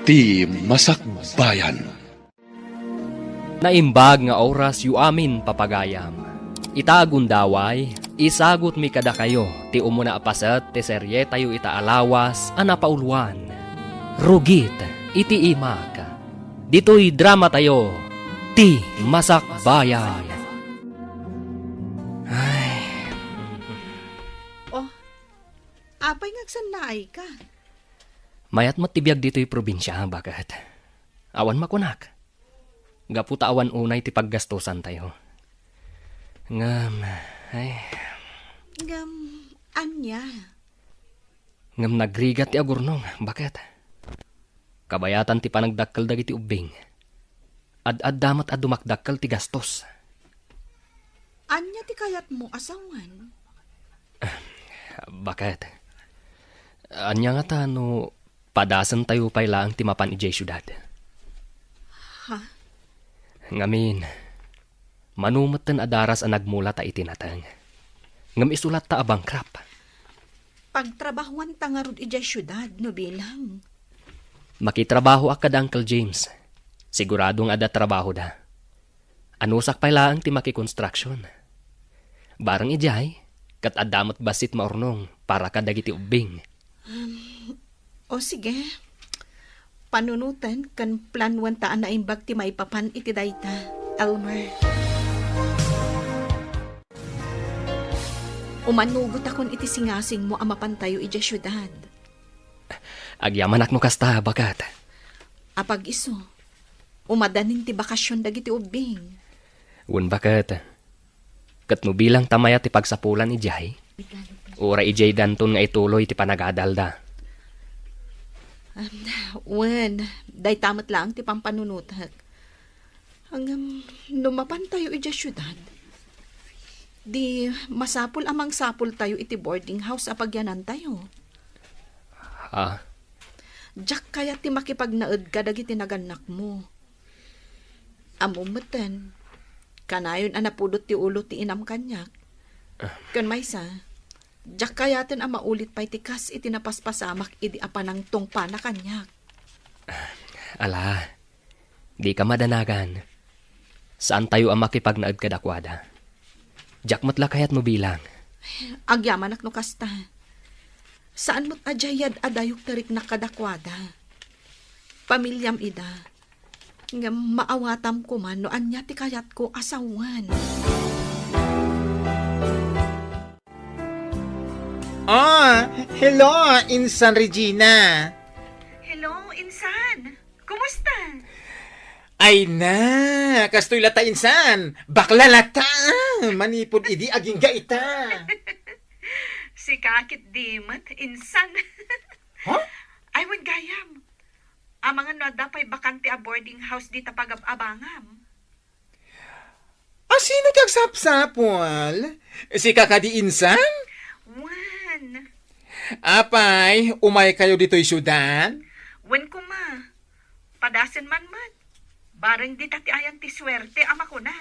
Ti Masakbayan. Naimbag nga oras yu amin papagayam. Itagundaway, isagot mi kada kayo, ti umuna apasat, ti serye tayo itaalawas, anapauluan. Rugit, iti imag. Dito'y drama tayo, ti Masakbayan. Ay, Oh, apay ngagsan naay ka. mayat matibiyag dito'y probinsya, bagat. Awan makunak. Gaputa awan unay ti paggastusan tayo. Ngam, ay, Ngam, anya. ngam nagrigat ti agurnong, bakit? Kabayatan ti panagdakkel dagiti ubing. Ad damat ad dumakdakkel ti gastos. Anya ti kayat mo asawan. Bakit? Anya nga ta no padasan tayo pay lang ti mapan ijay syudad. Ha? Ngamin, manumatan adaras ang nagmula ta itinatang. Ngam isulat ta abang krap. Pagtrabahuan tangarod ijay syudad, no bilang. Makitrabaho akad Uncle James. Siguradong ada trabaho da. Anusak pay lang ti makikonstruksyon. Barang ijay, kat adamat basit maurnong para kadagiti ubing. O sige. Panunutan kan planwan taan na imbag ti maipapan iti dayta, Elmer. Umanugot akon iti singasing mo amapan tayo ijay syudad. Agyaman akno kasta, bakat. Apag iso, umadanin ti bakasyon dagiti ubing. Wan bakat. Kat no bilang tamaya ti pagsapulan ijay. Ura ijay danton nga ituloy ti panagadalda. Wen, day tamat lang ti pampanunutak. Hanggang lumapan tayo ijay syudad. Di masapul amang sapul tayo iti boarding house apagyanan tayo. Ah, Diyak kaya ti makipagnaed ka dagiti naganak mo. Amumeten, kanayon anapudot ti ulo ti inam kanyak. Kan maysa, diyak kayaten ang maulit pa'y tikas iti napaspasamak idi apanang tungpa na kanyak. ala. Di ka madanagan. Saan tayo ang makipagnaad kadakwada? Diyak matla kayat mo bilang. Agyaman no kasta. Saan mo't ajayad adayok tarik na kadakwada? Pamilyam ida. Nga maawatam ko man no anya ti kayat ko asawan. Hello, Insan Regina. Hello, Insan. Kumusta? Ay na, kastoy lata Insan. Bakla lata. Manipod idi aging gaita. Si kakit dimat, Insan. Huh? Ay, wan gayam. Ang mga noda pa'y bakante a boarding house di tapag-abangam. Sino kagsapsapol? Si kakadi Insan? Wan. Apay, umay kayo dito'y syudad? Wan ko ma. Padasin man man. Barang di tati ayan ti swerte ama ko na.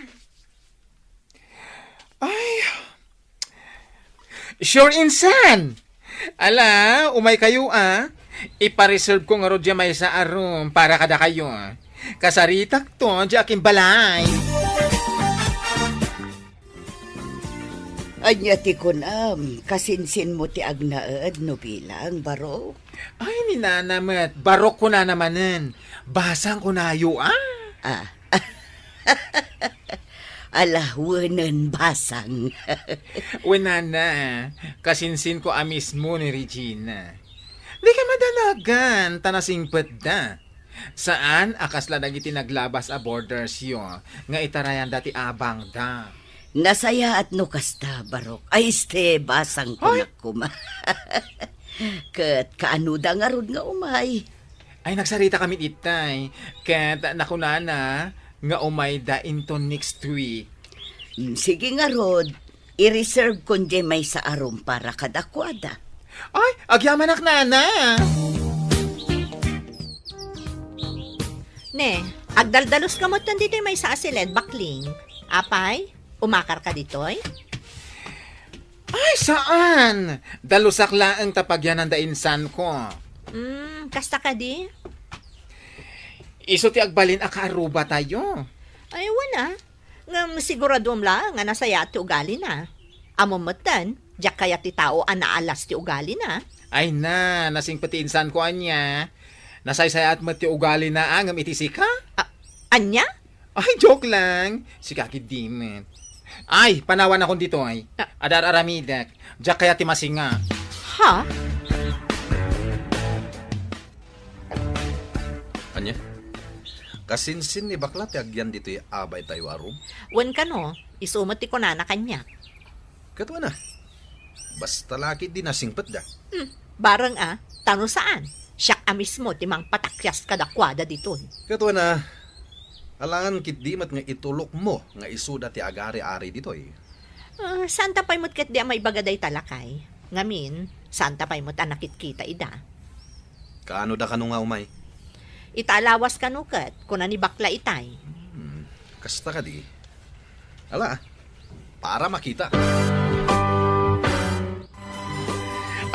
Ay, sure Insan. Ala, umay kayo Ipareserve ko nga rodya may sa arum para kada kayo. Kasaritak to, di aking balay. Anya ti kunam, kasinsin mo ti agnaed no bilang baro. Ay, ni nanamat. Barok ko na namanen. Basang ko na ayo, Alawanan basang. Wenana, kasinsin ko mismo ni Regina. Di ka madalagan, tanasingpet da. Saan akasla nagiti naglabas a borders yo, nga itarayan dati abang da. Nasaya at no kasta barok. Ay este basang kunak kuma. Kat kaano da nga rod nga umay. Ay, nagsarita kami itay. Kat nakunana, nga umay da into next week. Sige nga rod, i-reserve kon di may sa arum para kadakwada. Ay, agyaman nana. Ne, agdaldalos ka mo dito may sa asiled bakling. Apay, umakar ka ditoy? Ay, saan? Dalusak lang ang tapagyan ng dainsan ko. Kasta ka di? Iso ti agbalin akaaruba tayo. Ay, wala. Ngam siguradom lang nga nasaya ti ugali na. Amo matan, diyak kaya ti tao anaalas ti ugali na. Ay na, nasing pati insan ko anya. Nasaysaya at mati ugali na angam itisi ka? Anya? Ay, joke lang. Si Kaki Dimet. Ay, panawan ako dito ay. Adar aramidak. Diyak kaya ti masinga. Ha? Anya? Kasinsin ni bakla ti agyan dito abay tayo arum. Wan ka no, isumat ti kunana kanya. Katwa na. Basta laki di nasingpet da. Barang tano saan? Siyak mismo ti mang patakyas kadakwada dito. Katwa na. Alangan kit di mat nga itulok mo nga isuda ti agari-ari dito eh. Santa pa'y mo't kat di may bagaday talakay. Ngamin, santa pa'y mo't anakit kita ida. Kaano da kanu nga umay? Italawas ka nukat, kuna ni bakla itay. Kasta ka di. Ala, para makita.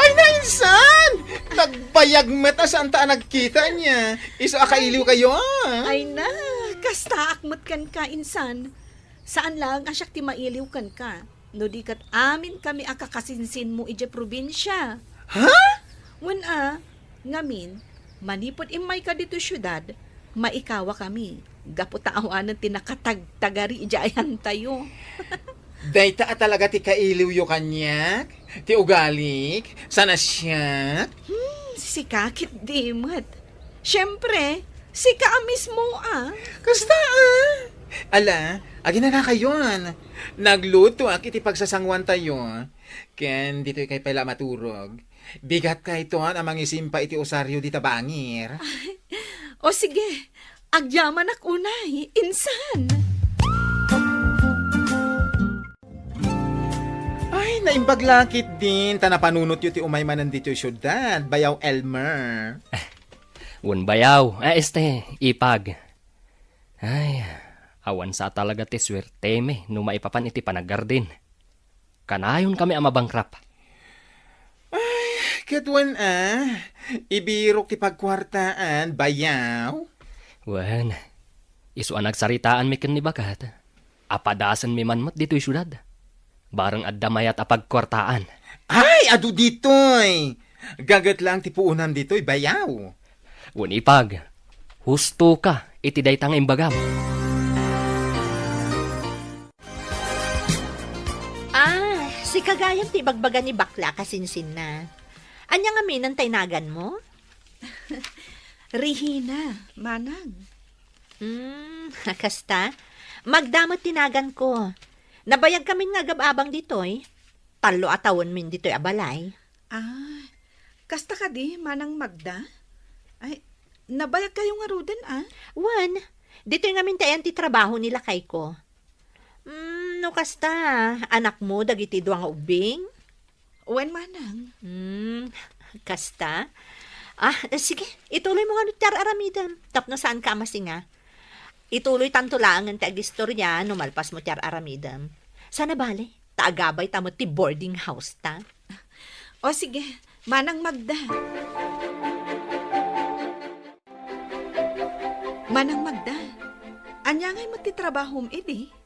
Ay na, insan! Nagbayag mata saan ta nagkita niya. Iso akailiw kayo Ay na, kasta akmat kan ka, insan. Saan lang asyak ti mailiw kan ka? No di kat amin kami akakasinsin mo ije probinsya. Ha? Wen ngamin, manipod imay ka dito syudad, maikawa kami. Gaputaawanan ti nakatagtagari ijayan tayo. Dayta talaga ti kailiw yo kanyak? Ti ugalik? Sana siya? Si Kakit Dimat. Siyempre, si ka mismo Kasta Ala, agi na kayon. Nagluto iti pagsasangwan tayo. Ken dito kay pala maturog. Bigat ka ito amang isimpa iti osaryo di tabangir. O sige, agyaman ak unay, insan. Ay, naimbaglakit din. Tanapanunot yu ti umay manan dito syudad. Bayaw Elmer. Wan bayaw, ipag. Ay, awan sa talaga ti swerte me, no maipapan iti panagardin. Kanayon kami amabangkrap. Katwan ibirok ti pagkwartaan. Bayaw. Wan, isuan nagsaritaan mi ken ni bakat. Apadasan mi manmat dito'y syudad. Barang addamayat apagkwartaan. Ay, adu ditoy. Gagat lang ti puunam ditoy. Bayaw. Wan ipag, husto ka, iti daytang imbagam. Si kagayam ti bagbaga ni bakla kasinsin na. Anya nga minan taynagan mo? Rihina, manang. Kasta, magdamot tinagan ko. Nabayag kami nga gababang ditoy. Talo atawon min ditoy abalay. Kasta ka di, manang Magda? Ay, nabayag kayo nga ruden Wan, ditoy nga min tayan ti trabaho nila kay ko. No kasta, anak mo dagiti duang ubing? Wen manang. Kasta? Sige, ituloy mo nga no tiyar aramidam. Tapno saan ka masinga? Ituloy tanto lang ang tagistorya no malpas mo tiyar aramidam. Sana bale, taagabay tamot ti boarding house ta. O sige, manang Magda. Manang Magda, anya ngay mo ti trabahom edi?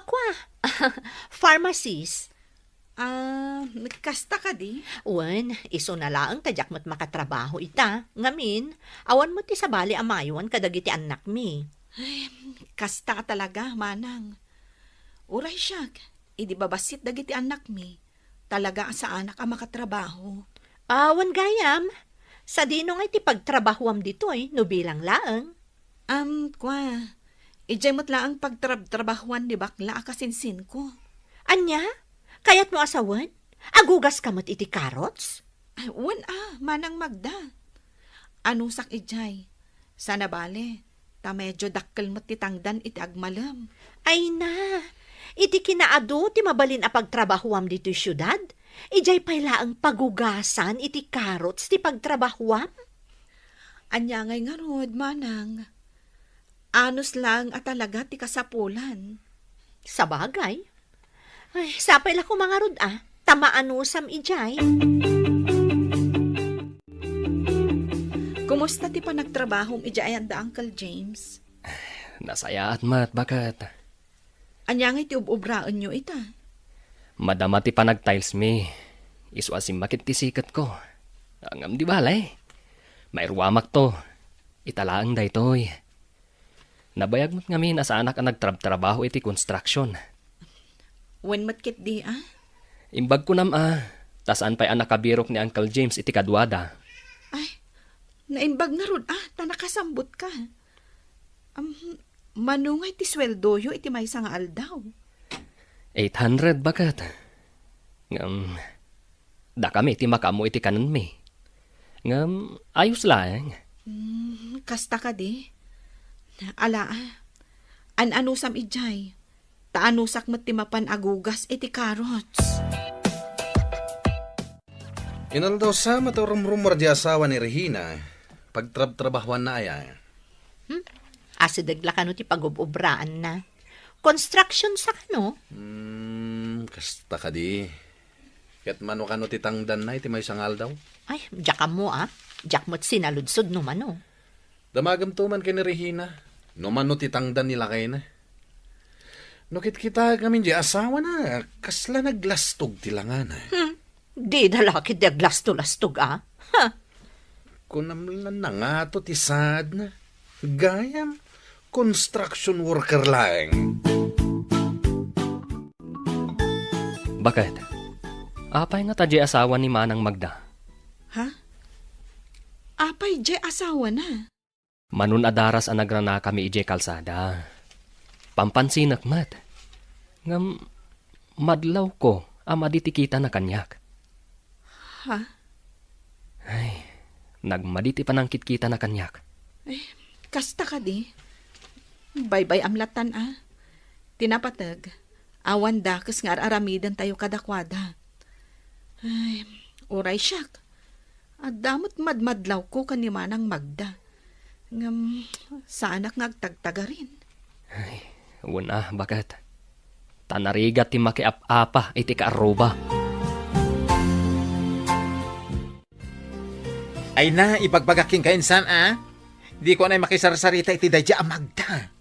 Kwa. Pharmacist. Kasta ka di? Wan, iso na lang tadyak mo't makatrabaho ita. Ngamin, awan mo ti sabali amayon kadagiti anak mi. Kasta ka talaga, manang. Uray siyak, idi babasit dagiti anak mi. Talaga sa anak ang makatrabaho. Wan gayam. Sa dino nga iti pagtrabahuam ditoy, no bilang laang. Ijay mo't laang pagtrabahuan di bakla akasinsin ko. Anya? Kaya't mo asawan? Agugas ka mo't iti carrots? Wan manang Magda. Anong sak ijay? Sana bale, ta medyo dakkel mo't titangdan iti agmalam. Ay na, iti kinaado ti mabalin a pagtrabahuam dito'y syudad? Ijay pala ang pagugasan iti carrots ti pagtrabahuam? Anya ngay nga rod, manang. Anos lang at talaga ti kasapulan. Sa bagay. Ay, sapay lang ko mga rod Tamaanusam ijay. Kumusta ti pa nagtrabahong ijayan da Uncle James? Nasaya at mat, bakit? Anya nga iti ubraan nyo ita. Madama ti panag-tiles mi. Isu asim makit ti sikat ko. Angam di balay. Mairwamak to. Italaang daytoy. Nabayag mo't ngamin asa anak ang nagtrabaho iti construction. When matkit di Imbag ko tasaan pa'y anak kabirok ni Uncle James iti kadwada. Ay, naimbag na rod tanakasambot ka. Manungay ti sweldoyo iti may nga aldaw. 800 bakat. Ngam, da kami iti makamo iti kanan mi. Ngam, ayos lang. Kasta ka di. Ala, anusam ijay. Taanusak mat ti mapan agugas iti carrots. Inaldaw sa maturumrumar di asawa ni Regina. Pagtrab-trabahuan na aya. Asidagla ka no ti pagububraan na. Construction sa kano? Kasta ka di. Kat mano ka no ti tangdan na iti may sangal daw. Ay, diyak mo Diyak mo't sinaludsod no mano. Damagam tuman kay ni Regina. No mano ti tangdan nila kay na. No kita kami di asawa na. Kasla naglastog ti langan. Di dalaki di aglasto-lastog Kunamlan na nga to ti sad na. Gayam construction worker lang. Bakit? Apay nga tadya asawa ni Manang Magda. Ha? Apay jay asawa na. Manun adaras ang nagrana kami ije kalsada. Pampansinak mat. Ngam, madlaw ko amaditikita na kanyak. Ha? Ay, nagmaditi panangkit kita na kanyak. Kasta ka di. Bye-bye amlatan Tinapatag. Awan dakas nga aramidan tayo kadakwada. Ay, uray siyak. At damot madmadlaw ko kanimanang Magda. Ngam, sa anak ngagtagtaga rin. Ay, una, bakit? Tanarigat ti makiap-apa iti kaaruba. Ay na, ipagbagaking ka insan, Di ko na makisarsarita iti dayjay Magda.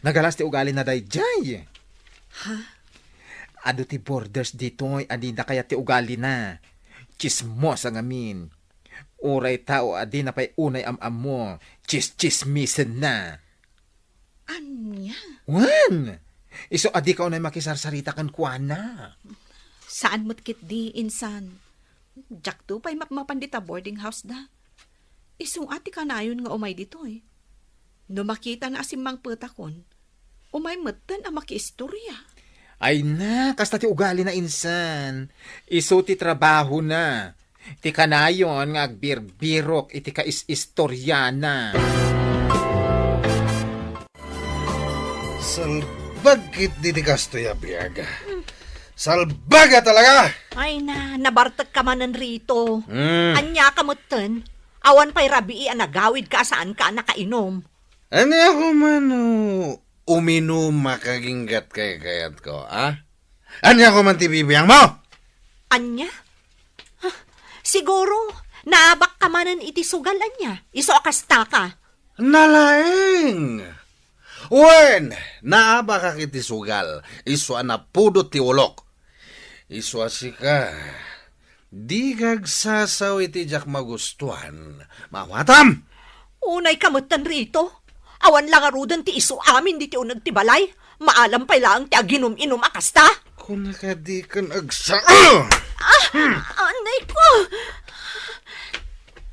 Nagalas ti ugali na dayjay. Ha? Ado ti borders dito'y adida kaya ti ugali na. Chismos ang amin. Uray tao adi na pa'y unay am-am mo. Chismisen na. Anya? Wan! Iso adi ka unay makisarsarita kan kuana. Saan mo't kit di, insan? Jak to pa'y mapmapandita boarding house da. Isung ati ka na yun nga umay dito No makita na asimang putakon, umay matan ang makiistorya. Ay na, kasta ti ugali na insan. Iso ti trabaho na. Ti kanayon nga agbirbirok iti kais-istoryana. Salbagit di kastoya biyaga. Salbaga talaga! Ay na, nabartag ka manan rito. Anya ka mo ten. Awan pa'y rabii nagawid ka saan ka nakainom. Ano ako mano uminom makaginggat kay kayat ko, Ano ako man tibibiyang mo? Anya? Siguro, naabak ka manan iti sugal anya. Iso akasta ka. Nalaeng! Wen, naaba ka kiti sugal. Iso anapudot ti ulok. Iso asika. Di kagsasaw iti jak magustuhan. Mawatam! Unay kamutan rito. Awan lang arudan ti iso amin di ti unag ti balay. Maalam pa lang ti aginom-inom akasta. Kung nakadi kan agsa... Anay ko!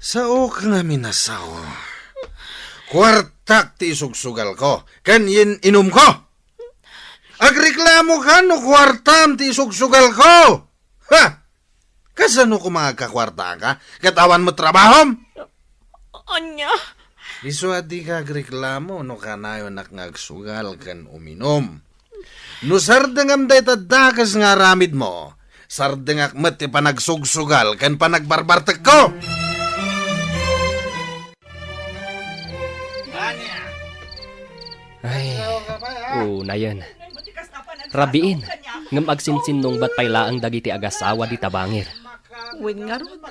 Sao ka nga minasaw. Kwartak ti isugsugal ko. Kanyin inom ko. Agreklamo ka no kwartam ti isugsugal ko. Ha? Kasano ko magkakwarta ka? Katawan mo trabahom? Anya? Iso adi ka agreklamo no kanayo nakngagsugal kan uminom. No sardengam day tadakas nga ramid mo. Sardengak met ti panagsugsugal kan panagbarbartek ko. Ay, na yan. Rabiin, ngam agsinsinong ba't paylaang dagiti agasawa di tabangir. Wen nga ron.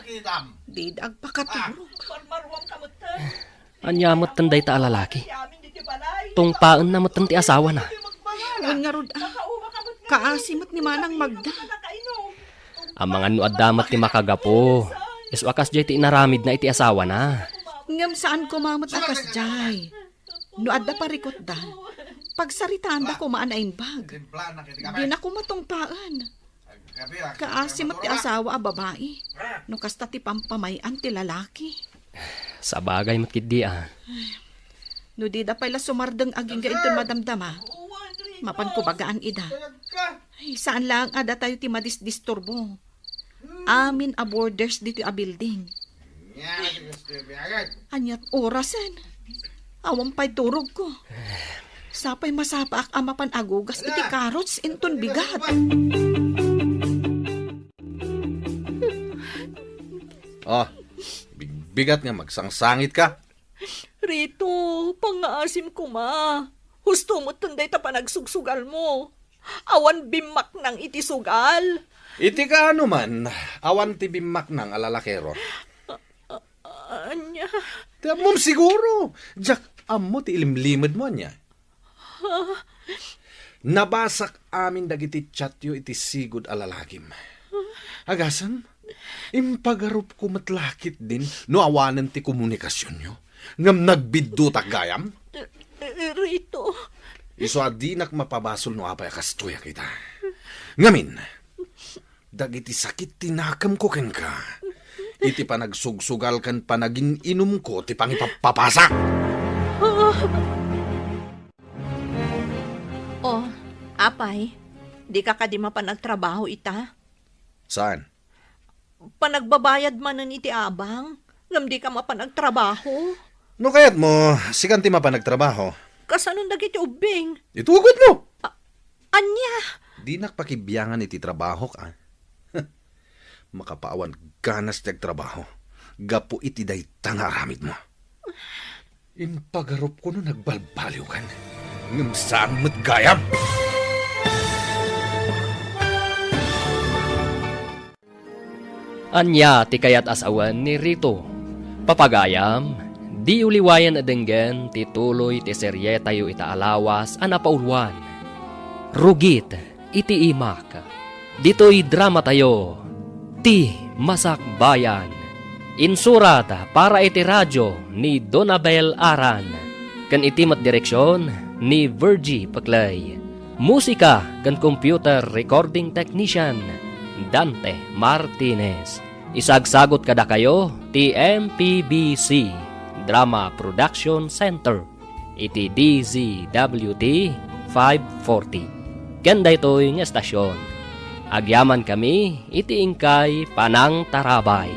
Di agpakaturok. Anyamot tanday ta alalaki. Tungpaan na motan ti asawa na. Ngun nga rod kaasimot ni Manang Magda. Ang mga nuadamat ti makagapo. Iswakas jay ti inaramid na iti asawa na. Ngam saan ko mamot akas jay. No adda parikot da. Pagsaritaan da ko maanain bag. Di na ko matungpaan. Kaasimot ti asawa a babae. No kasta ti pampamayan ti lalaki. Sa bagay matkidi No di da pala sumardeng aging ga ito madamdama. Mapan ko bagaan ida. Ay, saan lang ada tayo ti madisturbo. Amin a borders dito a building. Anyat orasan. Awang pa'y turog ko. Sapay masapa ak amapan agugas iti carrots inton bigat. Bigat nga magsangsangit ka. Rito, pangaasim ko ma. Husto mo tunday ta panagsugsugal mo. Awan bimak ng iti sugal. Iti ka ano man, awan ti bimak ng alalakero. Anya, Mom siguro, Jack, amo ti ilimlimad mo niya. Nabasak amin dagiti chatyo iti sigud alalakim. Agasan, impagarup ko matlakit din no awanan ti komunikasyon nyo. Ngam nagbiddo tak gayam. Rito. Iso adinak mapabasol no apay kastuya kita. Ngamin, dagiti sakit tinakam ko ken ka. Iti panagsugsugal kan panagin inum ko ti pangipapapasak. Oh, apay, di ka kadima pa nagtrabaho ita? Saan? Panagbabayad man nun iti abang, ngam di ka mapanagtrabaho. No kayat mo, sikan ti mapanagtrabaho. Kasanong dagiti ubing? Itugod mo! Anya? Di nakpakibiyangan iti trabaho ka. Makapaawan ganas ti trabaho. Gapo iti day tangaramid mo. Impagarup ko no nagbalbaliw kan. Ngam saan mo't gayam? Anya ti kayat asawan ni Rito. Papagayam, di uliwayan adenggen ti tuloy ti serye tayo itaalawas anapaulwan. Rugit iti imak. Dito'y drama tayo. Ti Masak Bayan. Insurat para iti radyo ni Donabel Aran. Kan iti mat direksyon ni Virgie Paclay. Musika kan computer recording technician Dante Martinez. Isagsagot kada kayo ti MPBC Drama Production Center iti DZWT 540. Kanda ito'y nga estasyon. Agyaman kami iti ingkay Panang Tarabay.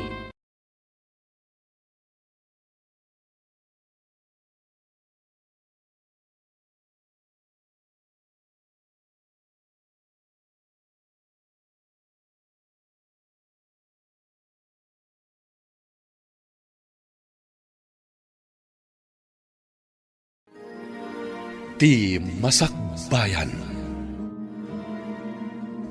Ti Masak Bayan.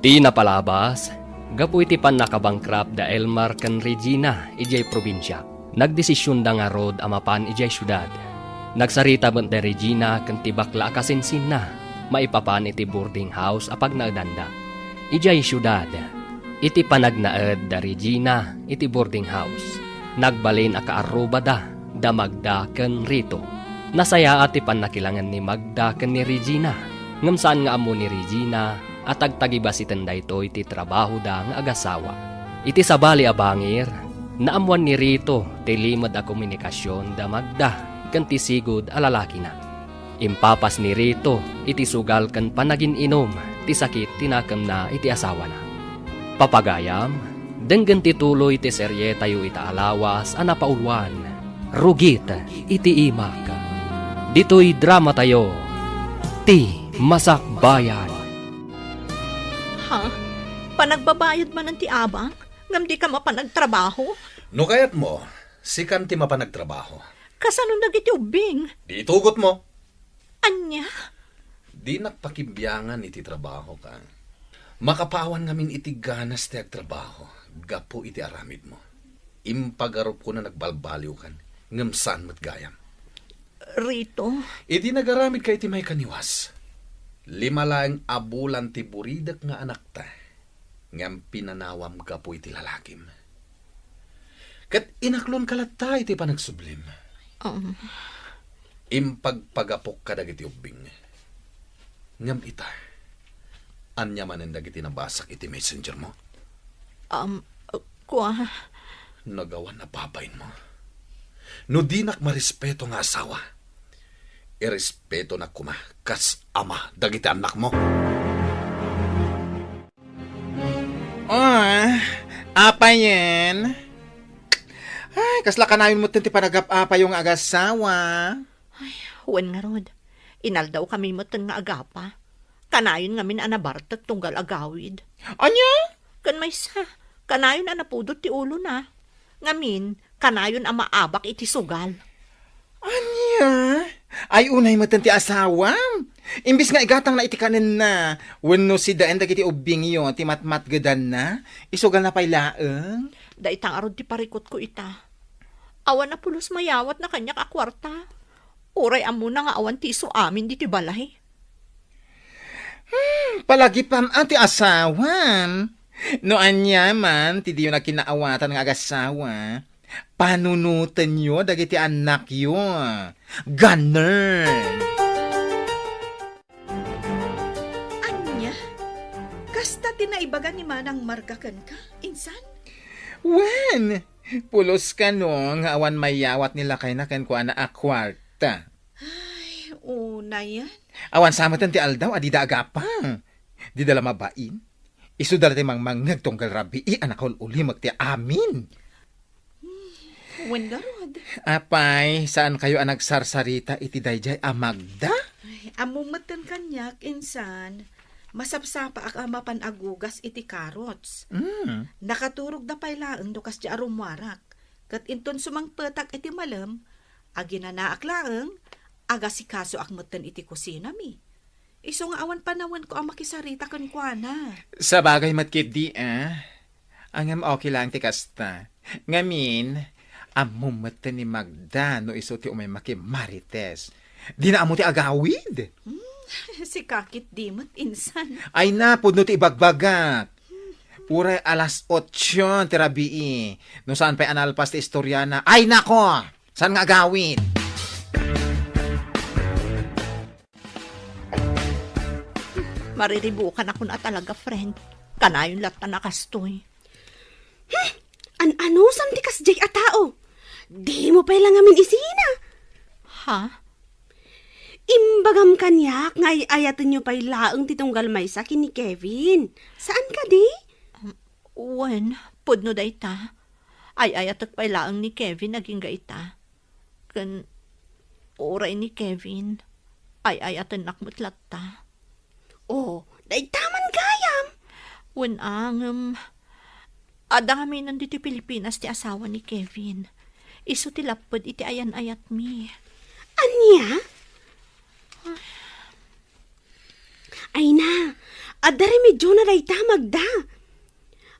Di napalabas, gapu iti pan nakabangkrap da Elmar kan Regina ijay probinsya. Nagdesisyon da nga rod amapan ijay syudad. Nagsarita ban da Regina kan tibakla akasinsin na, maipapan iti boarding house apag nagdanda. Ijay syudad, iti panagnaed da Regina iti boarding house. Nagbalin akaaruba da Magda kan Rito. Nasaya at ipan nakilangan ni Magda kan ni Regina. Ngam saan nga amo ni Regina at agtagiba si tenday to iti trabaho da nga agasawa. Iti sabali abangir, naamuan ni Rito ti limad a komunikasyon da Magda kan ti sigud alalaki na. Impapas ni Rito iti sugal kan panagin inom ti sakit tinakam na iti asawa na. Papagayam, denggan ti tuloy ti serye tayo itaalawas anapaulwan. Rugit iti imak. Dito'y drama tayo. Ti Masak Bayan. Ha? Panagbabayad man ng ti abang? Ngam di ka mapanagtrabaho? No kayat mo, sikan ti mapanagtrabaho. Kasanong dagiti ubing? Di tugot mo. Anya? Di nakpakibyangan iti trabaho ka. Makapawan ngamin iti ganas ti agtrabaho. Gapo iti aramid mo. Impagarup ko na nagbalbaliw kan. Ngem saan mo't gayam. Rito, Iti nagaramid kay ti may kaniwas. 5 lang abulan ti buridak nga anak ta. Ngam pinanawam ka po iti lalakim. Kat inaklon kalat ta iti panagsublim. Impagpagapok ka dagiti ubing. Ngam ita. Anya manen dagiti nabasak iti messenger mo. kwa, Nagawan na babayin mo. No di nak marespeto nga asawa. Irespeto na kuma kas ama dagiti anak mo. Apa yan? Ay, kasla kanayon mo ti panagap-apa yung agasawa. huwan nga rod. Inaldaw kami mo nga agapa. Kanayon nga min anabartat tunggal agawid. Anya? Kan may sa, kanayon anapudot ti ulo na. Ngamin, kanayon ang maabak iti sugal. Anya? Ay, unay mo ti asawa. Imbis nga igatang na itikanin na, wano si daan dagiti ubing yo, ti matmat gadan na, isugal na pay laeng. Daitang arod ti parikot ko ita. Awan na pulos mayawat na kanyak akwarta. Uray amo na nga awan ti iso amin di ti balay. Palagi pam ti asawan. No anya man, ti diyo na kinaawatan nga agasawa. Panunutan nyo dagiti anak yo. Ganun. Anya? Kasta tinaibagan ni Manang margakan ka, insan? Wen, pulos ka no, nga awan mayawat nila kay nakan ko na akwarta. Una yan. Awan samatan ti aldaw, adida agapang. Di dala mabain. Isu dala ti mangmangag tunggal rabi, anakol uli magti amin. Wen garod. Apay, saan kayo anak sarsarita iti dayjay amagda? Amumatan kanyak, insan. Masapsapa ak amapan agugas iti karots. Nakaturog da pay laeng dukas di arumwarak. Kat inton sumangpetak iti malam, aginanaak laeng, aga si kaso akmutan iti kusina mi. Iso nga awan panawan ko ang makisarita kan kuana. Sa bagay matkit di Angam okay lang ti kasta. Ngamin, amumatan ni Magda no iso ti umay makimarites. Di na amo ti agawid. Si kakit dimot, insan. Ay na, pudno ti ibagbagak. Uray alas 8 ti rabii. No saan pa'y analpas ti istorya na, ay nako! Saan nga agawid? Mariribukan ako na talaga, friend. Kanayon lahat na nakastoy. Ano, santikas jay a tao? Di mo pa lang amin isina. Ha? Imbagam kanyak, nga ayatan nyo pa'y laang titunggal may sa ni Kevin. Saan ka di? Wen, pudno da ita. Ay ayatak pa'y laang ni Kevin naging gaita. Kan, oray ni Kevin. Ay ayatan nakmutlat ta. Oh, day taman gayam. Wen adami nandito Pilipinas ti asawa ni Kevin. Iso ti lapod iti ayan-ayat mi. Anya? Ay na, adari medyo na day tamag da.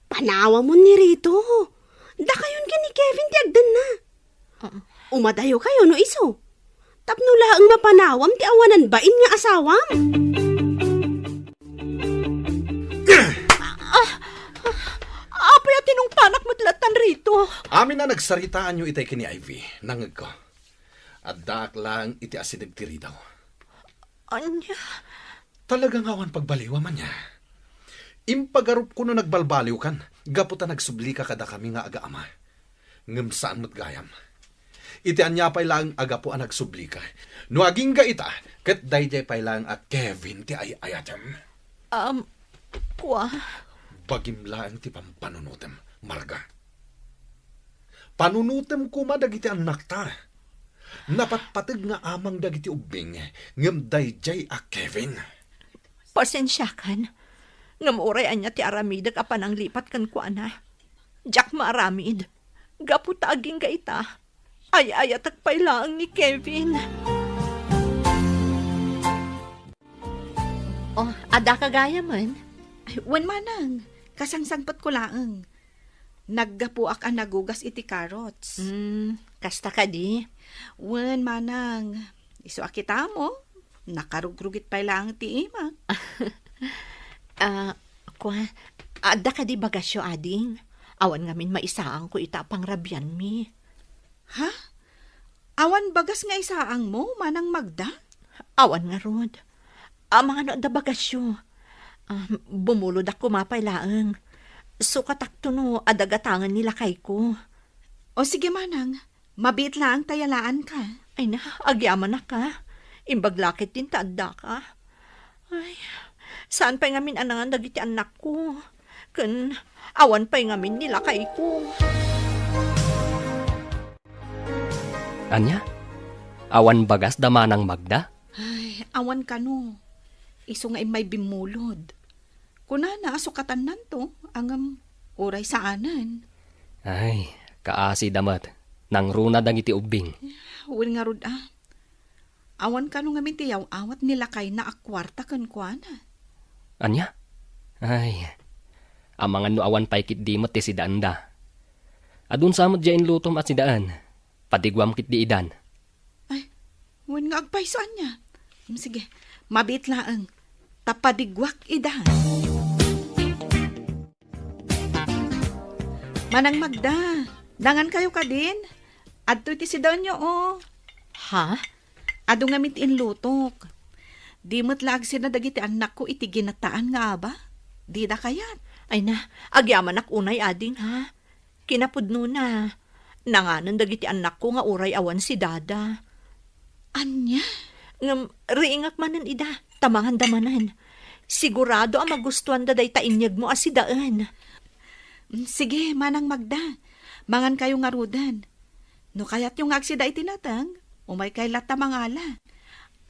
Panawa mo ni Rito. Da kayon ni Kevin ti agdan na. Umadayo kayo no iso. Tapno laang mapanawam ti awanan bain nga asawam. Apay at tinong panak mutlatan rito. Amin na nagsaritaan nyo itay kini Ivy. Nangag ko. At daak lang iti asinig tiri daw. Anya? Talagang awan pagbaliwa man niya. Impagarup ko no nagbalbaliw kan. Gaputa nagsubli ka kada kami nga aga-ama. Ngem saan mo't gayam. Iti anya pa'y lang aga po ang nagsubli ka. No aging ga ita, kat dayjay pa'y lang at Kevin ti ay-ayatem. Kwa? Bagim lang ti pampanunutem, Marga. Panunutem ko madagiti anak ta. Napatpatag nga amang dagiti ubing, ngem dayjay a Kevin. Pasensya kan. Ngamuray anya ti aramidag apan ang lipat kan kwa na. Jack maaramid. Gaputa aging gaita. Ay ayatak lang ni Kevin. Oh, ada kagaya man. Ay, wen manang, kasangsangpat ko laeng. Naggapuak ang nagugas iti karots. Kasta ka di. Wen, manang. Iso akita mo. Nakarugrugit pa lang ti ima. Ada ka di bagasyo, ading. Awan ngamin maisaang ko ita pangrabyan mi. Ha? Awan bagas nga isaang mo, manang Magda? Awan nga, Rod. Mga da bagasyo. Bumulod ako mapailaang. So katakto no, adagatangan nila kay ko. O sige, manang. Mabit lang tayalaan ka. Ay na, agyaman na ka. Imbaglakit din taadda ka. Ay, saan pa ngamin anangan dagiti anak ko? Kun, awan pa ngamin nila kay ko. Anya? Awan bagas damanang Magda? Ay, awan ka no. Iso nga may bimulod. Kuna na asukatan nanto, ang oray saanan. Ay, kaasi damat. Nang runa dagiti ubing. Uwin nga rod Awan ka no nga mintiyaw, awat nila kay na akwarta kan kuana. Anya? Ay, amangan no awan paikit di mo ti si Daanda. Adun samot dyan lutom at si Daan. Patigwam kit di idan. Ay, uwin nga agpaisoan niya. Sige, mabit laang. Tapadigwak idan. Manang Magda, dangan kayo ka din. Adto ti si Donyo, oh. Ha? Ado nga mitin lutok. Di mo't lag sinadagiti anak ko iti ginataan nga ba? Di da kayat. Ay na, agyaman ak unay ading ha. Kinapudno na. Nanganan dagiti anak ko nga uray awan si Dada. Anya? Riingak manan ida, tamangan damanan. Sigurado ang magustuhan da day tainyag mo as si Daan. Sige, manang Magda. Mangan kayo nga rudan. No kayat yung agsida itinatang, umay kay lata mangala.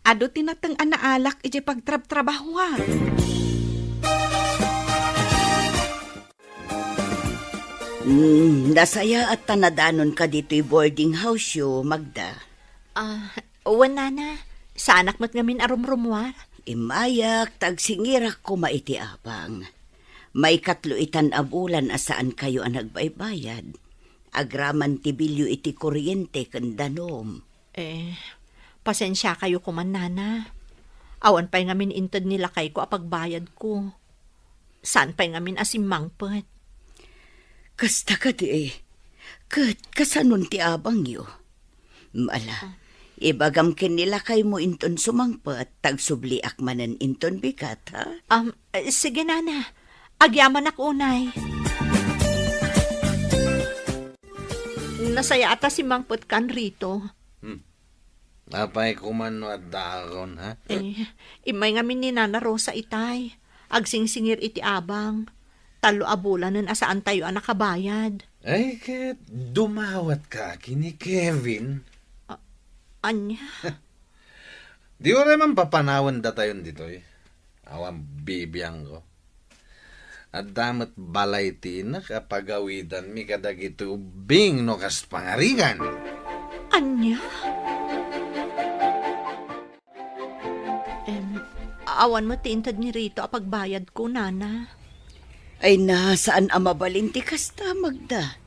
Ado tinatang anaalak iti pagtrab-trabaho ha. Nasaya at tanadanon ka dito'y boarding house yo, Magda. Uwan na. Sa anak mo't ngamin arumrumwar. Imayak, tagsingirak ko maiti abang. May katluitan abulan asaan kayo ang nagbaybayad. Agraman ti bilyo iti kuryente ken danom. Pasensya kayo kuman, nana. Awan pa'y ngamin intad nila kay ko apagbayad ko. Saan pa'y ngamin asimangpet? Kasta ka di kasanon ti abang yo. Mala, ibagam ken nila kay mo inton sumangpet, tagsubliak manen inton bikat, ha? Sige, nana. Agyaman ak unay. Nasaya ata si Mangput kan rito. Apay kumano at daon, ha? Imay ngamin ni Nana Rosa itay. Agsingsingir iti abang. Talo abulanan asaan tayo ang nakabayad. Ay, ket dumawat ka kini Kevin. Anya? Di ko naman papanawan da tayon dito, eh. Awang bibiyang ko. At damat balay ti nakapagawidan mi kadagiti ubing no kas pangarigan. Anya? Awan mo tintad ni Rito apagbayad ko, nana. Ay na, saan ang mabalinti kasta, Magda?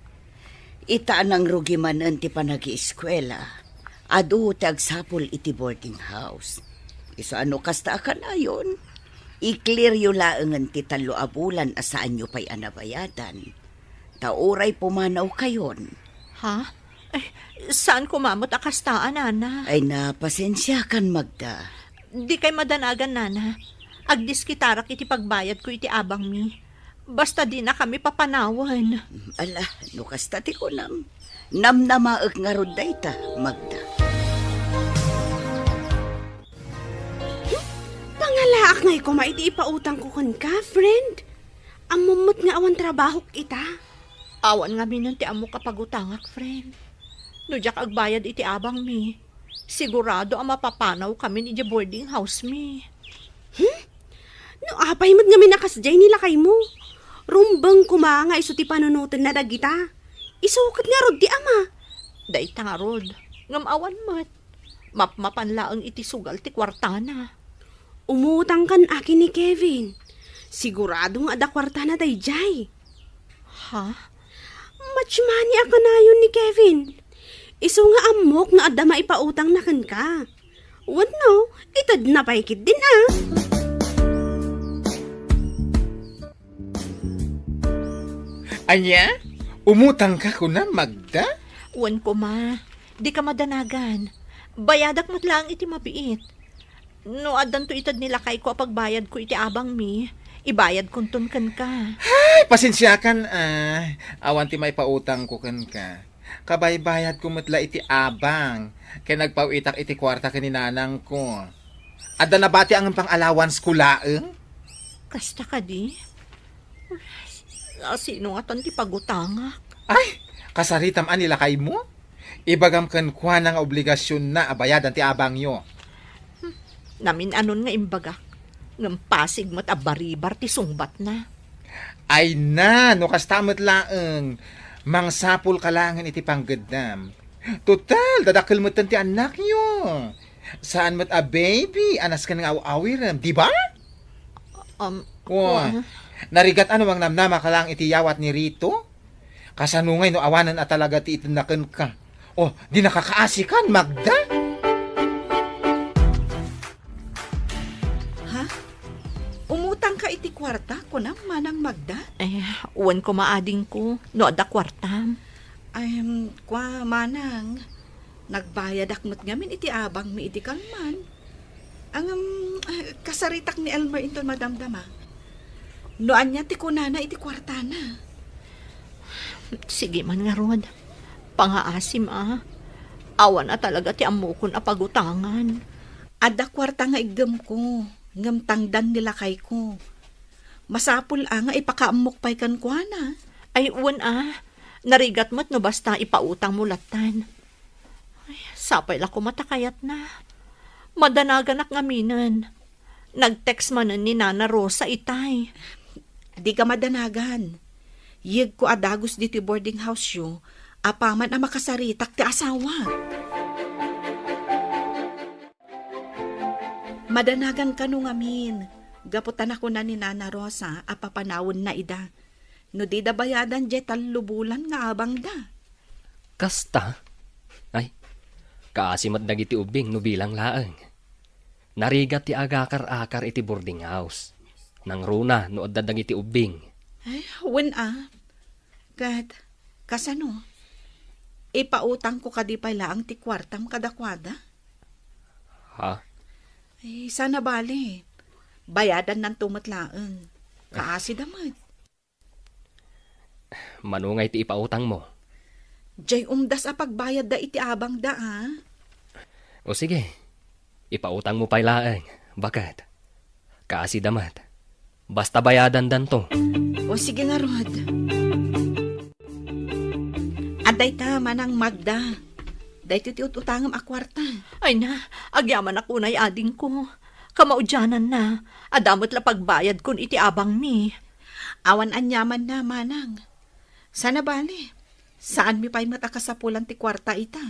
Itaan ang rugi manan ti panag-ieskwela. Adu tagsapol iti boarding house. Iso ano kasta ka na yun? I-clear yung laangan ti talo abulan asaan nyo pa'y anabayadan. Tauray pumanaw kayon. Ha? Saan kumamot akastaan, nana? Ay na, pasensya kan, Magda. Di kay madanagan, nana. Agdiskitarak iti pagbayad ko iti abang mi. Basta di na kami papanawan. Ala, nukas tati ko nam. Namnamaak nga rod dayta, Magda. Pangalaak ngay ko maiti ipautang ko kan ka, friend. Amumot nga awan trabaho kita. Awan nga minun ti amo kapagutangak, friend. No jak agbayad iti abang mi. Sigurado ang mapapanaw kami ni boarding house mi. No apay mo't nga minakasjay nila kay mo. Rumbang kumanga iso ti panunutan na dagita. Isukat nga rod ti ama. Day tarod. Ngam awan mat. Mapmapanlaang iti sugal ti kwartana. Umutang kan akin ni Kevin. Sigurado nga ada kwarta na dayjay. Ha? Much money ako na yun ni Kevin. Iso nga amok no adda maipautang na kan ka. Wano, itad na paikit din ah. Anya? Umutang ka ko na, Magda? Uwan ko ma, di ka madanagan. Bayadak mo't lang iti mabiit. No adan to itad nila kay ko pagbayad ko iti abang mi, ibayad kong tunkan ka. Ay, pasensya kan, awan ti may pautang ko kan ka. Kabay-bayad ko matla iti abang, kaya nagpauitak iti kwarta kaninanang ko. Ada na bati ang pang allowance ko laeng? Kasta ka di? Sino nga tan ti pagutangak? Ay, kasaritam anila kay mo? Ibagam kan kwa ng obligasyon na abayadan ti abang yo. Namin anon nga imbaga. Ngam pasig mo't abaribar ti sungbat na. Ay na, no kastamot laeng. Mangsapol kalangan iti panggedam. Total, dadakil mo ti anak yo. Saan mo't a baby? Anas ka ng aw-awiram, di ba? Wow. Narigat ano ang namnama ka lang iti yawat ni Rito? Kasanungay no awanan at talaga ti itinakan ka. Oh, di nakakaasikan, Magda? Ha? Umutang ka iti kwarta ko na manang Magda? Uwan ko maading ko, no ada kwartam. Ay, kwa manang. Nagbayad akmat ngamin iti abang mi iti kalman. Ang kasaritak ni Elmer ito madamdama. Noan niya ti kunana iti kwarta na. Sige man nga Rod. Pangaasim Awan na talaga ti amukon a pagutangan. Ada kwarta nga igam ko. Ngam tangdan nila kay ko. Masapul nga ipakaamok pay kan kuana. Ay uwan narigat mo't no basta ipautang mo latan. Ay, sapay la ko matakayat na. Madanagan ak ngaminan. Nag-text manan ni Nana Rosa itay. Di ka madanagan. Yeg ko adagos dito boarding house yo. Apaman na makasaritak ti asawa. Madanagan ka nung amin. Gaputan ako na ni Nana Rosa, apapanawon na ida. No di da bayadan je talubulan nga abang da. Kasta? Ay, kaasimat dagiti ubing no bilang laeng. Narigat ti agakar-akar iti boarding house. Nang runa no adda dagiti ubing. Ay, when kasano? Ipautang ko kadipay laang ti kwartam kadakwada. Ha? Ay, sana bali. Bayadan ng tumatlaang. Kaasi damad. Manungay ti ipautang mo. Jay umdas a pagbayad da iti abang da O sige, ipautang mo pay laeng. Bakit? Kaasi damat. Basta bayadan danto. O sige nga Rod. Aday ta manang Magda. Day ti utangam a kwarta. Ay na, agyaman ako na'y ading ko. Kamaudyanan na, adamot la pagbayad kun iti abang mi. Awan anyaman na manang. Sana bali. Saan mi pa'y matakasapulan ti kwarta ita?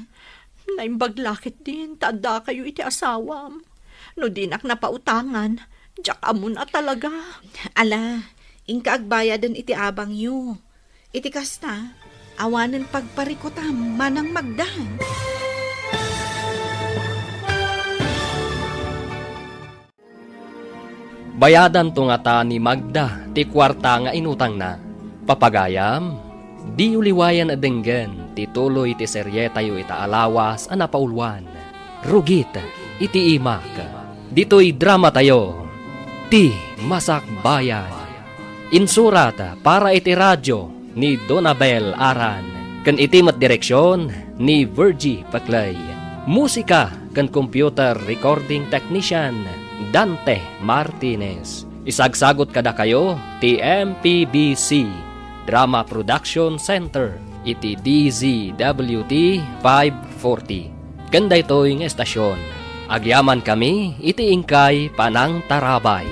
Naimbaglakit din, tada kayo iti asawam. No dinak na pautangan, jak amon at talaga. Ala, ingka agbayadan iti abang yu. Iti kasta, awanan pagparikutam manang Magda. Bayadan to nga ta ni Magda, ti kwarta nga inutang na. Papagayam, di uliwayan adenggen, ti tuloy ti serye tayo ita alawas, anapaulwan. Rugit, iti imak. Dito'y drama tayo, ti Masak Bayan. Insurat para iti radyo ni Donabel Aran. Kan itimat direksyon ni Virgie Paclay. Musika kan computer recording technician Dante Martinez. Isagsagot kada kayo ti MPBC Drama Production Center iti DZWT 540. Kanda ito'y nga estasyon. Agyaman kami iti ingkay Panang Tarabay.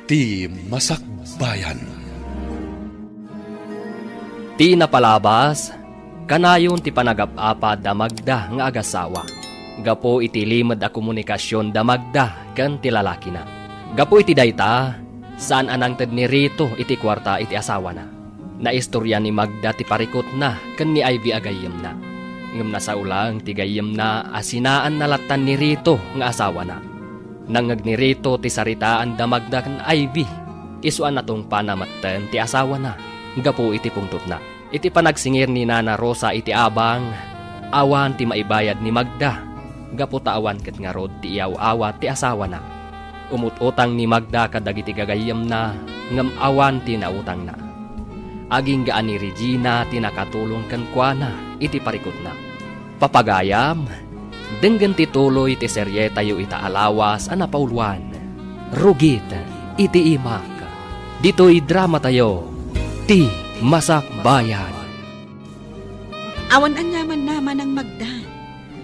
Ti Masak Bayan. Ti napalabas, kanayon ti panagapapa da Magda nga agasawa. Gapo iti limad a komunikasyon da Magda kan ti lalaki na. Gapo iti dayta, saan anang ted ni Rito iti kwarta iti asawa na. Naistorya ni Magda ti parikot na kan ni Ivy agayem na. Ngem nasaulang ti gayem na asinaan nalatan ni Rito nga asawa na. Nangag ni Rito ti saritaan da Magda kan Ivy, isuan natong panamatten ti asawa na. Gapo iti pungtot na. Iti panagsingir ni Nana Rosa iti abang, awan ti maibayad ni Magda. Gapo taawan ket nga rod ti iyaw-awa ti asawa na. Umut-utang ni Magda kadagiti gagayem na, ngem awan ti nautang na. Aging gaan ni Regina ti nakatulong kan kuana iti parikot na. Papagayam, denggen ti tuloy ti serye tayo ita alawas a napauluan. Rugit iti imak. Dito'y drama tayo, ti Masak Bayan. Awan anyaman naman ang Magda.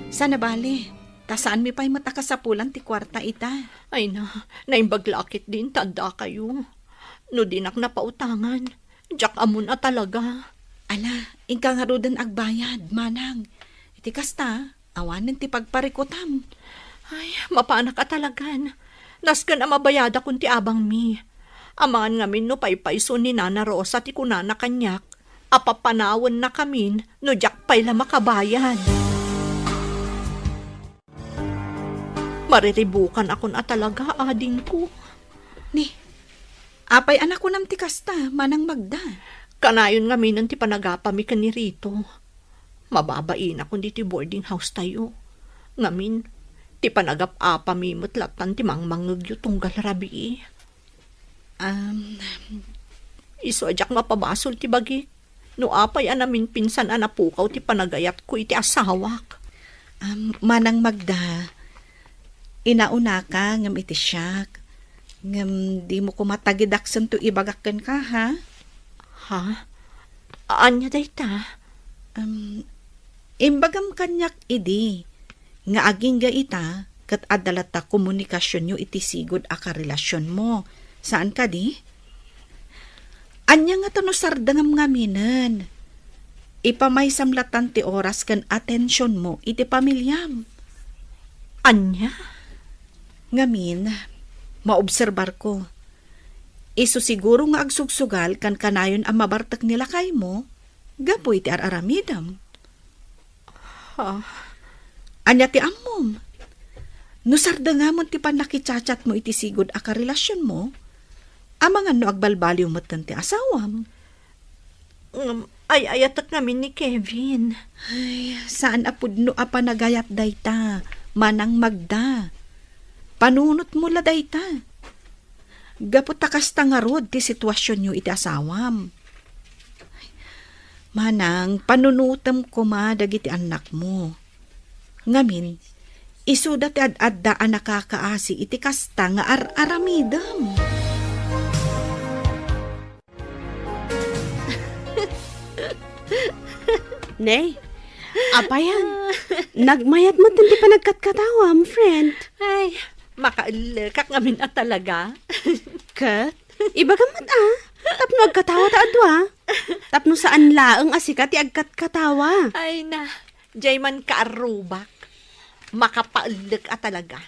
Sana bali, tasaan mi pa'y matakasapulan ti kwarta ita. Ay na, naimbaglakit din, tanda kayo. No dinak na pautangan, jak amon a talaga. Ala, ingka nga rodan agbayad, manang. Iti kasta, awanin ti pagparikutam. Ay, mapaanak ka talagan. Naskan ang mabayada kun ti abang mi. Amangan ngamin no paypayso ni Nana Rosa ti kunana kanyak. Apapanawan na kamin no jak pay la makabayad. Mariribukan akon a talaga, ading ko. Ni, apay anak ko nam ti kasta, manang Magda. Kanayon ngamin ti panagapami ka ni Rito. Mababain ako di ti boarding house tayo. Ngamin, ti panagap-apami mutlatan ti mangmangagyo tunggal rabi. Iso ajak mapabasol ti bagi. No apay anamin pinsan anapukaw ti panagayat ko iti asawak. Manang Magda, inauna ka ngam iti siyak. Ngam di mo kumatagidaksan to ibagakken ka, ha? Ha? Anya dayta? Imbagam kanyak idi. Nga aging ga ita, kat adalata komunikasyon yu iti sigod a karelasyon mo. Saan ka di? Anya nga tano sardangam nga minan. Ipamay samlatan ti oras kan atensyon mo iti pamilyam. Anya? Ngamin, maobserbar ko. Iso siguro nga agsugsugal kan kanayon ang mabartak nila kay mo, gapoy ti araramidam. Ha? Anya ti ammom. No sardangamon ti panakichat mo iti sigod a karelasyon mo, amangan no agbalbaliw mo ti asawam. Ay ayatak namin ni Kevin. Ay, saan apudno a panagayat dayta, manang Magda. Panunot mo la dayta. Gapot takas tangarod ti sitwasyon nyo iti asawam. Manang, panunutam ko ma dagiti anak mo. Ngamin, isuda ti ad-adda a nakakaasi iti kasta nga aramidam. Nay, apayan. Nagmayat mo din di pa nagkatkatawam, friend. Ay, makailikak ngamin at talaga. Kat, iba gamat Tapno agkatawa ta adwa. Tapno saan laeng asika ti agkatkatawa. Ay na, jayman kaarubak. Makapailik at talaga.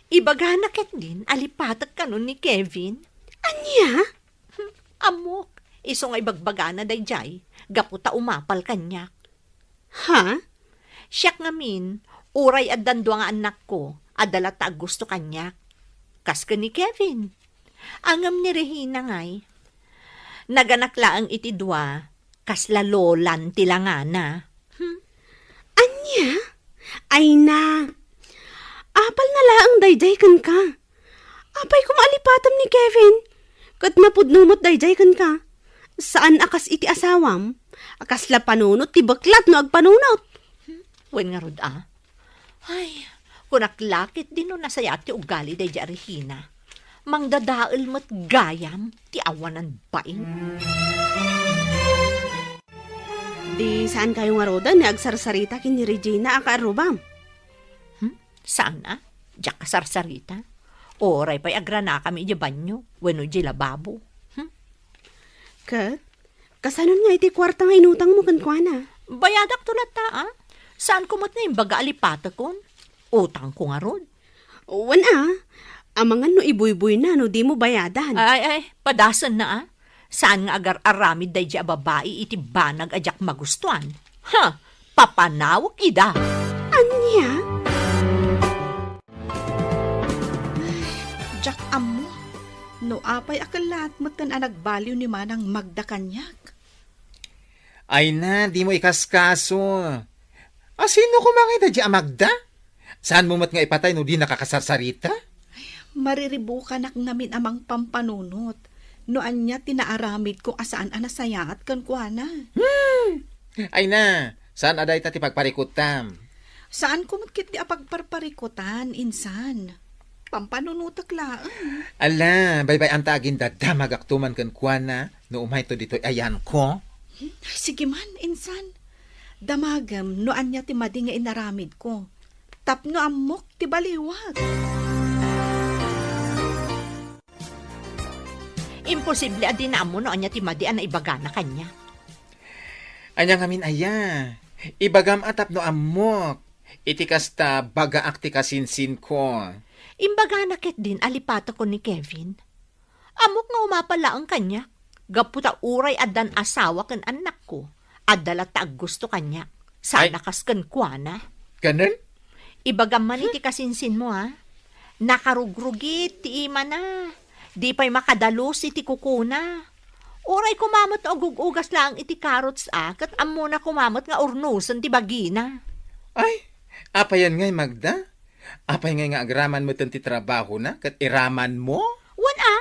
Ibaga na ket din, alipatak ka nun ni Kevin. Anya? Amok, iso nga ibagbaga na dayjay. Gaputa umapal kanya. Ha? Siyak ngamin, uray at dandwa nga anak ko, adala ta gusto kanya. Kas ka ni Kevin. Angam ni Regina ngay. Naganak laang iti dua, kas lalolan tilangana. Anya? Ay na. Apal na laang dayjay kan ka. Apay kumalipatam ni Kevin. Kat napudnumot dayjay kan ka. Saan akas iti asawam? Akas la panunot, ti baklat no agpanunot. Wen nga rod Ay, kunaklakit din no nasaya ti ugali day ja Regina. Mangdadaal mo't gayam ti awanan bain. Di saan kayo nga roda ni agsarsarita kini Regina akaarubam? Saan na? Diyak kasarsarita? Oray pa'y agrana kami di banyo, wano di lababo. Kat, Kasanon nga iti kwarta nga inutang mo kan kuana. Bayadak tulat ta, ah. Saan kumot na yung baga alipata kon? Utang ko nga rod. Wan amangan no ibuybuy na no di mo bayadan. Ay, padasan na ah. Saan nga agar aramid day a babae iti banag ajak magustuhan? Ha, papanawak ida. Anya? Jack amo, no apay akalat mo tan nagbaliw ni manang Magda kanyak. Ay na, di mo ikaskaso. Sino kumangita di Magda? Saan mo mat nga ipatay no di nakakasarsarita? Mariribukan namin amang pampanunot. No anya tinaaramid ko asaan anasayaat kan kuana. Ay na, saan aday tati pagparikutam? Saan kumagkit di apagparparikutan, insan? Pampanunutak laan. Ala, baybay ang tagin dadamag aktuman kan kuana no umay to dito ayan ko. Sige man, insan. Damagam, no anya ti madi nga inaramid ko. Tapno amok ti baliwag. Imposible adin na mo no anya ti madian na ibagana kanya. Anya ngamin aya. Ibagam atap no amok. Iti kasta baga akti kasinsin ko. Imbagana ket din alipata ko ni Kevin. Amok nga umapala ang kanya. Gaputa uray adan asawa kan anak ko. Adala taag gusto kanya. Sana kas kan kuana. Ganun? Ibagam man iti kasinsin mo ha. Nakarugrugit ti ima na. Di pa'y makadalos iti kukuna. Oray kumamot o gugugas lang iti carrots kat amo na kumamot nga urnusan ti bagina. Ay, apayan ngay Magda? Apay ngay nga agraman mo ti trabaho na kat iraman mo? Wan ha?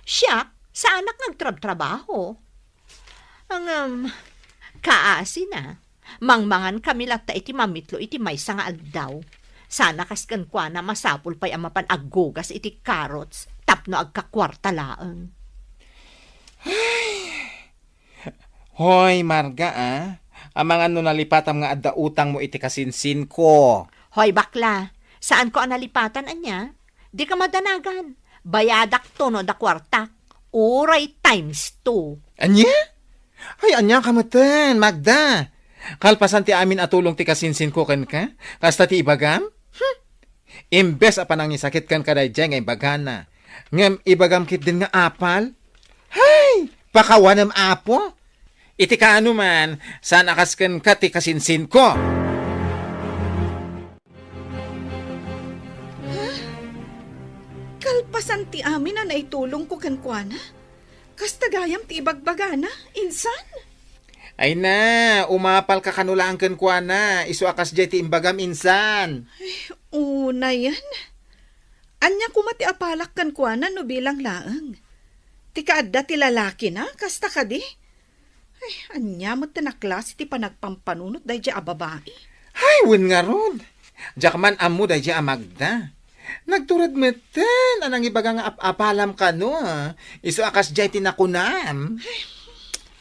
Siya, sa anak nagtrabaho. Ang kaasi na. Mangmangan kami latta iti mamitlo iti maysa nga agdaw. Sana kaskan kwa na masapul pa'y amapan aggugas iti carrots tapno agkakwarta laeng. Hoy, Marga Amang ano nalipatam nga adda utang mo iti kasinsin ko. Hoy bakla, saan ko analipatan anya? Di ka madanagan. Bayadak to no da kwarta. Uray times 2. Anya? Ay, anya kamatan, Magda. Kalpasan ti amin atulong ti kasinsin ko kan ka? Kasta ti ibagam? Imbes apan ang isakit kan kaday dyan nga ibagana. Ngem ibagam kit din nga apal? Hay! Pakawanam apo? Iti kaano man, saan akasken ka ti kasinsin ko? Kalpasan ti amin na naitulong ko kan kuana. Kastagayam ti ibagbagana, insan. Ay na, umapal ka kanulaan kan kuana. Isu akas jay ti imbagam insan. Una yan. Anya kumati apalak kan kuana no bilang laeng. Ti kaadda ti lalaki na, kasta ka di. Ay, anya mo tinaklas ti panagpampanunot dahi di a babae. Ay, win nga rod. Diyak man amu dahi di a Magda. Nagturad meten, anang ibaga nga apalam ka no. Isu akas jay ti nakunam.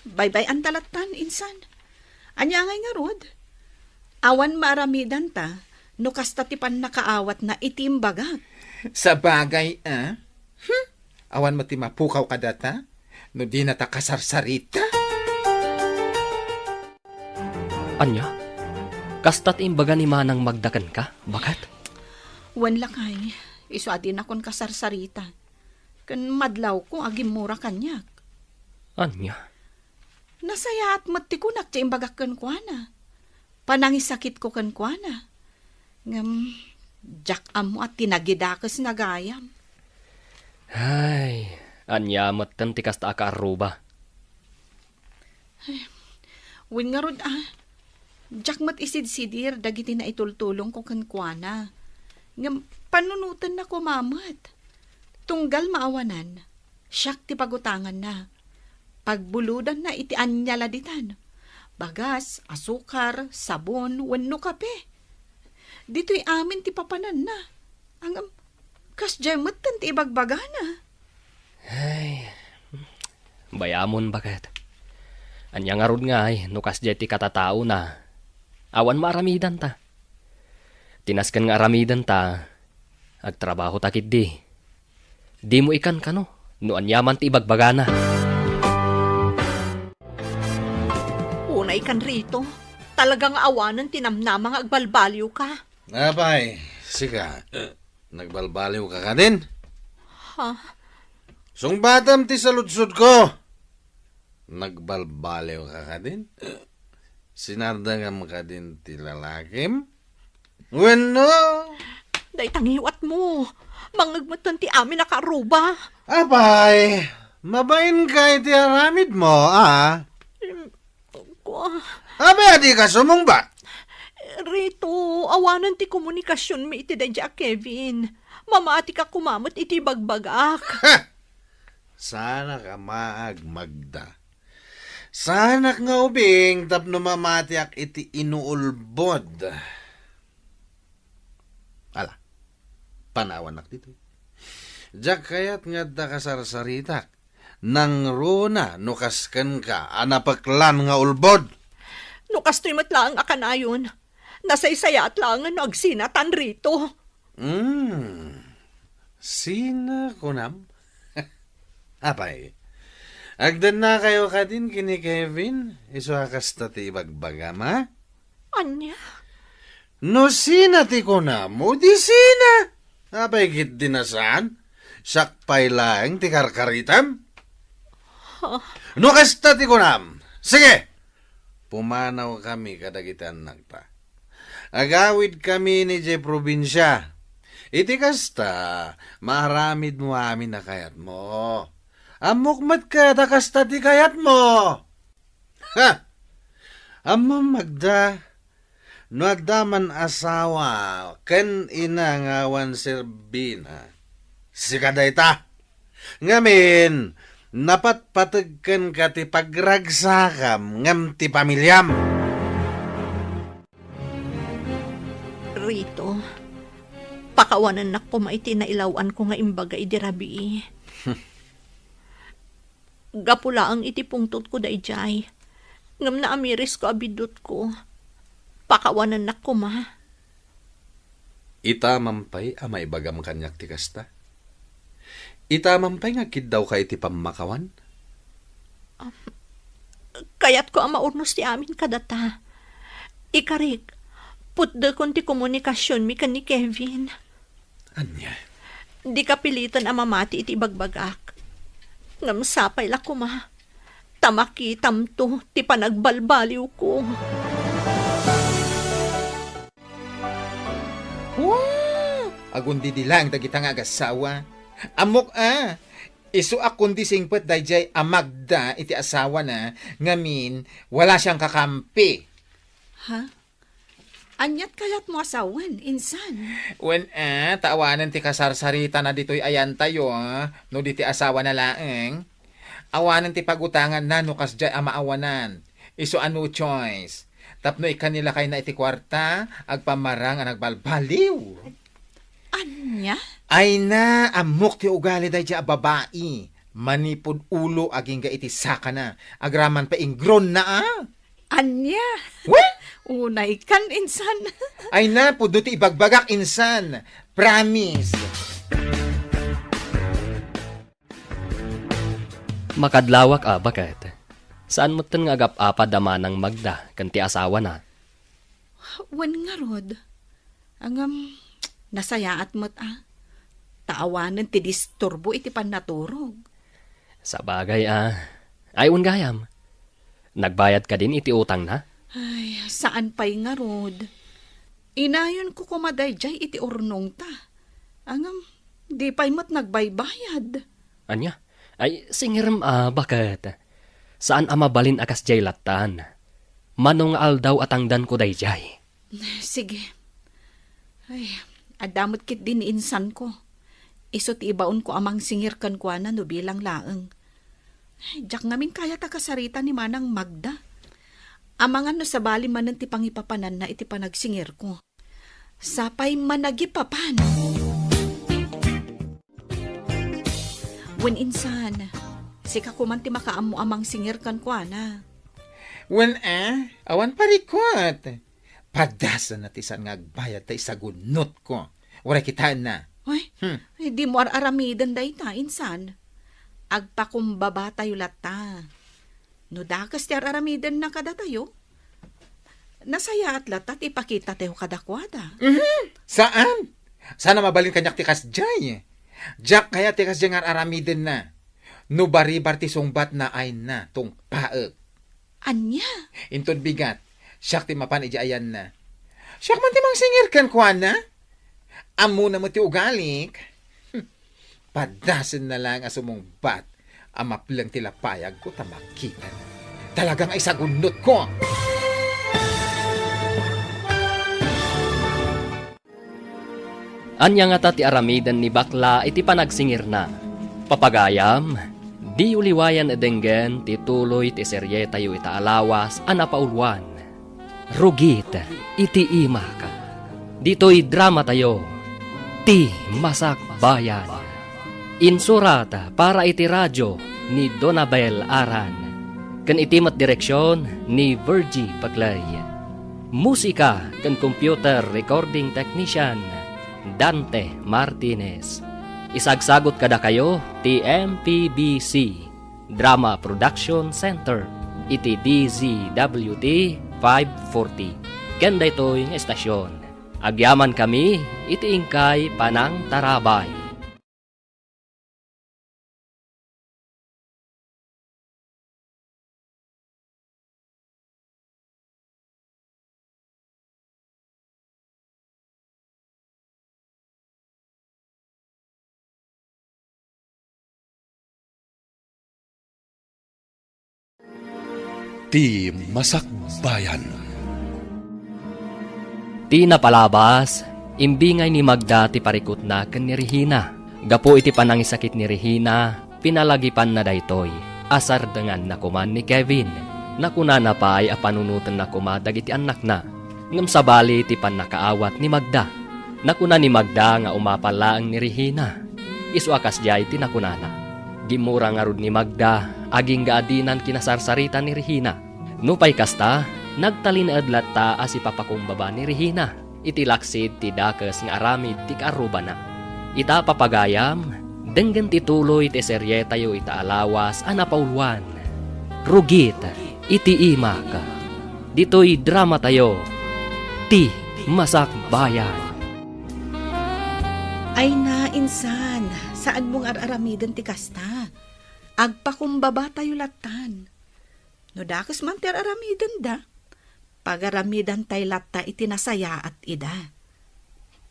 Bye-bye ang talatan, insan. Anya ngay nga rod. Awan maaramidan ta, no kasta ti pan nakaawat na itimbagak. Sa bagay, awan mo ti mapukaw ka data, no di na ta kasarsarita. Anya? Kasta't imbaga ni manang magdakan ka? Bakat? Wan lakay, iso adin akon kasarsarita. Kan madlaw ko agimura kanyak. Anya? Nasaya at matikunak ti imbagak kan kuana. Panangisakit ko kan kuana. Ngam, jak amo at tinagidakas nagayam. Ay, anya matan ti kasta aka aruba. Win nga rod jak mat isid-sidir dagiti na itultulong ko kan kuana. Ngam, panunutan na ko mamat. Tunggal maawanan, siyak ti pagutangan na. Pagbuludan na iti anyala ditan. Bagas, asukar, sabon, wenno kape. Dito'y amin ti papanan na. Ang kasjematan ti ibagbagana. Ay, bayamon bakat. Anya nga rod nga ay, nukas ti katatao na. Awan maaramidan ta. Tinaskan nga aramidan ta, agtrabaho takit di. Di mo ikan ka no, no anyaman ti ibagbagana. Day kan rito. Talagang awanan tinamnamang agbalbaliw ka. Abay, sika. Nagbalbaliw ka din? Ha? Sungbatam ti saludsud ko. Nagbalbaliw ka din? Sinardangam ka din ti lalakim? Bueno? Day tangiwat mo. Mangagmatan ti amin nakaruba. Abay, mabain ka iti aramid mo, ah? Abay, adi ka sumungba. Rito, awanan ti komunikasyon mi iti dadya Kevin. Mamati ka kumamot iti bagbagak. Sana ka maag Magda. Sana nga ubing tapno mamatiak iti inuulbod. Ala, panawan nak dito. Diyak kayat nga da kasarsaritak. Nang runa nukaskan ka anapaklan nga ulbod. No kastoy matlaang akanayon. Nasaysaya at langan no agsinatan rito. Sina kunam? Apay, agdan na kayo ka din kini Kevin? Iso akasta ti ibagbagam, ha? Anya? No sina ti kunam mo, di sina. Apay kit dinasaan? Sakpay lang ti karkaritam? No kasta ti kunam. Sige! Pumanaw kami kadagitan nagta. Agawid kami ni Jay probinsya. Iti kasta, maramid mo amin na kayat mo. Amukmat ka, takasta ti kayat mo. Ha! Amam Magda, no adaman asawa, ken inangawan serbina. Sikadayta. Ngamin, napatpatagkan ka ti pagragsakam ngam ti pamilyam. Rito, pakawanan na ko maiti na ilawan ko nga imbaga idirabi. Gapula ang iti pungtot ko dayjay. Ngam na amiris ko abidot ko. Pakawanan na ko ma. Ita mampay amay bagam kanyak ti kasta. Ita mampay nga kid daw ka iti pamakawan. Kayat ko ang maurnos ti amin kadata. Ikarik, putda kon ti komunikasyon mi kan ni Kevin. Anya? Di ka pilitan ang mamati iti bagbagak. Ngam sapay la ko ma. Tamaki tamto ti panagbalbaliw ko. Agundi di lang dagitang agasawa. Amok isu akundi singpet dayjay Magda iti asawa na ngamin wala siyang kakampi. Ha? Anyat kayat mo asawan, insan. When taawanan ti kasarsarita na dito'y ayan tayo, no di ti asawa na laeng. Awanan ti pagutangan na no kasjay amaawanan. Iso ano choice. Tapno ikanila kay na iti kwarta, agpamarang ang nagbalbaliw. Anya? Ay na, amok ti ugali day a babae. Manipod ulo aging ga iti saka na. Agraman pa ingron na Anya? Well, Unay kan, insan. ay na, pudo ti ibagbagak insan. Promise. Makadlawak bakit? Saan mo nga agap-apa damanang Magda, kan ti asawa na? Wan nga rod. Angam, nasayaat mo't taawanan ti disturbo iti panaturog. Sa bagay ayun gayam. Nagbayad ka din iti utang na? Ay, saan pa'y nga rod? Inayon ko kumaday jay iti urnong ta. Angam, di pa'y mo't nagbaybayad. Anya? Ay, singiram bakit? Saan mabalin akas jay latan? Manong aldaw atangdan ko dayjay. Sige. Ay, adamot kit din insan ko. Isot ibaon ko amang singirkan ko na no bilang laeng. Ay, jak ngamin kaya takasarita ni Manang Magda. Amangan no sa bali manan ti pangipapanan na iti panagsingir ko. Sapay managipapan. When insan, sika ko man ti makaamu amang singir kan ko na. When awan parikot. Padasan na tisan nga agbayad ta isagunot ko. Wala kitaan na. Ay, di mo aramidan day ta, insan. Agpakumbaba tayo lata. No dakas ti aramidan na kada tayo. Nasaya at latat ipakita tayo kadakwada. Saan? Sana mabalin kanyak tikas jay. Jak kaya tikas jay nga aramiden na. No bari-bar ti sungbat na ay na tong paek. Anya? Intod bigat. Siyak ti mapan ijayan na. Siyak man ti mang singir kan kuana. Amo na mo ti ugalik. Padasan na lang asumong bat. Amaplang tilapayag ko tamakitan. Talagang ay sagunot ko. Anya nga ta ti aramidan ni bakla iti panagsingir na. Papagayam, di uliwayan edenggen ti tuloy ti serye tayo ita alawas anapaulwan. Rugit iti ima ka. Dito'y drama tayo. Ti Masak Bayan. Insurata para iti radyo ni Donabel Aran. Kan itimat direksyon ni Virgie Paglay. Musika kan computer recording technician Dante Martinez. Isagsagot kada kayo ti MPBC Drama Production Center iti DZWT 540. Kanda ito'y estasyon. Agyaman kami iti ingkay Panang Tarabay. Ti Masak Bayan. Ti napalabas, imbingay ni Magda ti parikot na ken ni Regina. Gapo iti panangisakit ni Regina, pinalagipan na daytoy. Asar dengan nakuman ni Kevin. Nakuna na pa ay apanunutan na kumadag iti anak na. Ngam sabali ti panakaawat ni Magda. Nakuna ni Magda nga umapalaang ni Regina. Isu akas jay ti nakunana. Gimura nga rod ni Magda, aging gaadinan kinasarsarita ni Regina. Nupay kasta, nagtalin adlat ta as ipapakumbaba ni Regina. Itilaksid ti dakes nga aramid ti kaaruba na. Ita papagayam, denggen ti tuloy ti serye tayo ita alawas anapaulwan. Rugit, iti ima ka. Dito'y drama tayo. Ti Masak Bayan. Ay na, insan, saan mong araramidan ti kasta? Agpakumbaba tayo latan. No dakas man ti araramidan da. Pagaramidan tay latta iti nasaya at ida.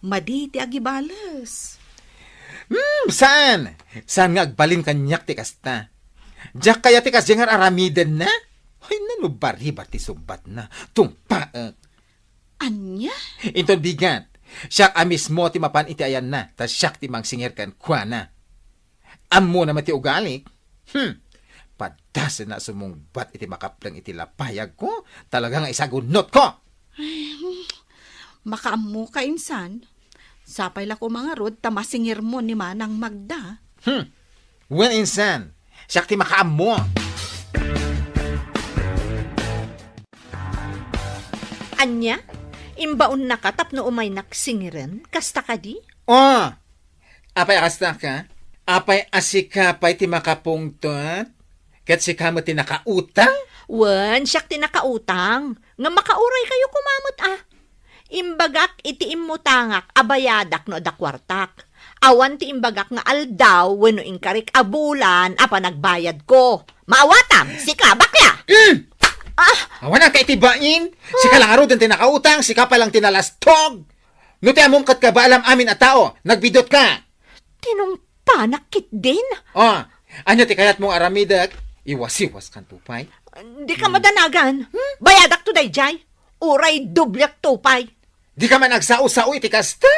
Madi ti agibalas. Saan? Saan nga agbalin kanyak ti kasta? Jak kaya ti kas jengar aramiden na? Ay nanubari-bar ti sumbat na. Tungpaak. Anya? Intod bigat. Siyak mismo ti mapan iti ayan na. Tas siyak ti mangsingir kan kuana. Amo naman ti ugalik. Padasan na sumungbat iti makaplang iti lapayag ko. Talagang isagunot ko. Makaammo ka, insan. Sapay la ko mga rod, tamasingir mo ni Manang Magda. When insan, siyak ti makaamo. Anya? Imbaon na ka tapno umay naksingiren? Kasta ka di? Oh! Apay kasta ka? Apay asikapay ti makapungtot? Kat sika mo ti nakautang? Wen, siyak tinakautang. Nga makauray kayo kumamot ah. Imbagak iti imutangak abayadak no adakwartak. Awan ti imbagak nga aldaw wenno inkarik abulan apa nagbayad ko. Maawatam, sika bakla. Awan na kay tibain. Sika lang aro din tinakautang, sika pa lang tinalastog. No ti among kat ka ba alam amin at tao, nagbidot ka. Tinumpa nakit din. Oh, anya ti kayat mong aramidak, iwas-iwas kan tupay. Di ka madanagan. Bayadak to dayjay. Uray dublyak tupay. Di ka man nagsao-sao iti kasta?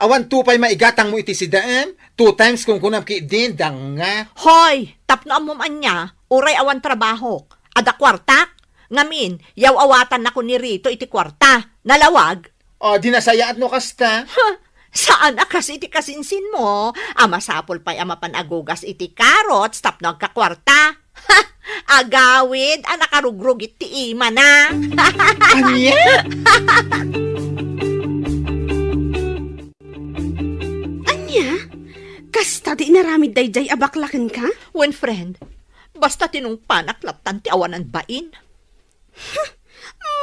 Awan tupay maigatang mo iti sidaan, 2 times kung kunam ki din, danga. Hoy, tapno amom anya, uray awan trabaho. Ada kwartak? Ngamin, yaw awatan ako ni Rito iti kwarta. Nalawag? O, di nasayaat no kasta. Saan akas iti kasinsin mo? Amasapol pa'y amapanagugas iti carrots tapno agkakwarta. Agawid, anakarugrug iti ima na. Anya? Anya? Kasta di naramid dayjay abaklakan ka? When friend, basta tinungpanak laptan ti awanan bain.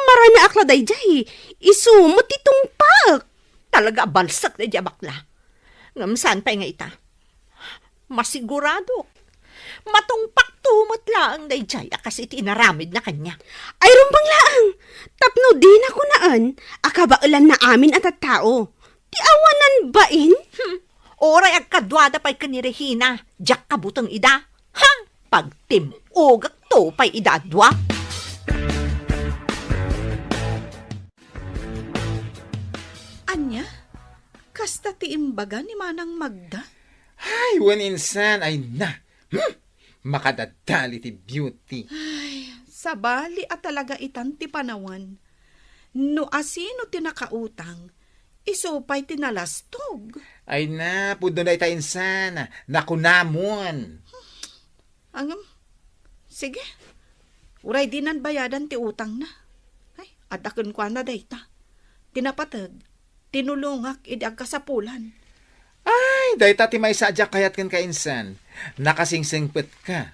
marana akla dayjay. Isumot itong pak. Talaga balsak na dya bakla. Ngamsan pa nga ita. Masigurado. Matungpak tumot lang day jay akas iti inaramid na kanya. Ay rumbang laang. Tapno din ako naan. Akabaulan na amin at at tao. Ti awanan bain? Oray agkadwada pa'y kanirehina. Diyak kabutang ida. Hang! Pagtimugak to pa'y idadwa. Anya? Kasta ti imbaga ni Manang Magda? Ay, wan insan, ay na. Makadadali ti beauty. Sabali at talaga itan ti panawan. No asino tinakautang, isupay tinalastog. Ay na, pudo na ita insan. Nakunamon. Angam, sige. Uray dinan bayadan ti utang na. Ay, adakon kwa na dayta. Tinapatag, tinulungak, idi agkasapulan. Ay, dahi tati may sadya kayat kan ka insan. Nakasingsingpet ka.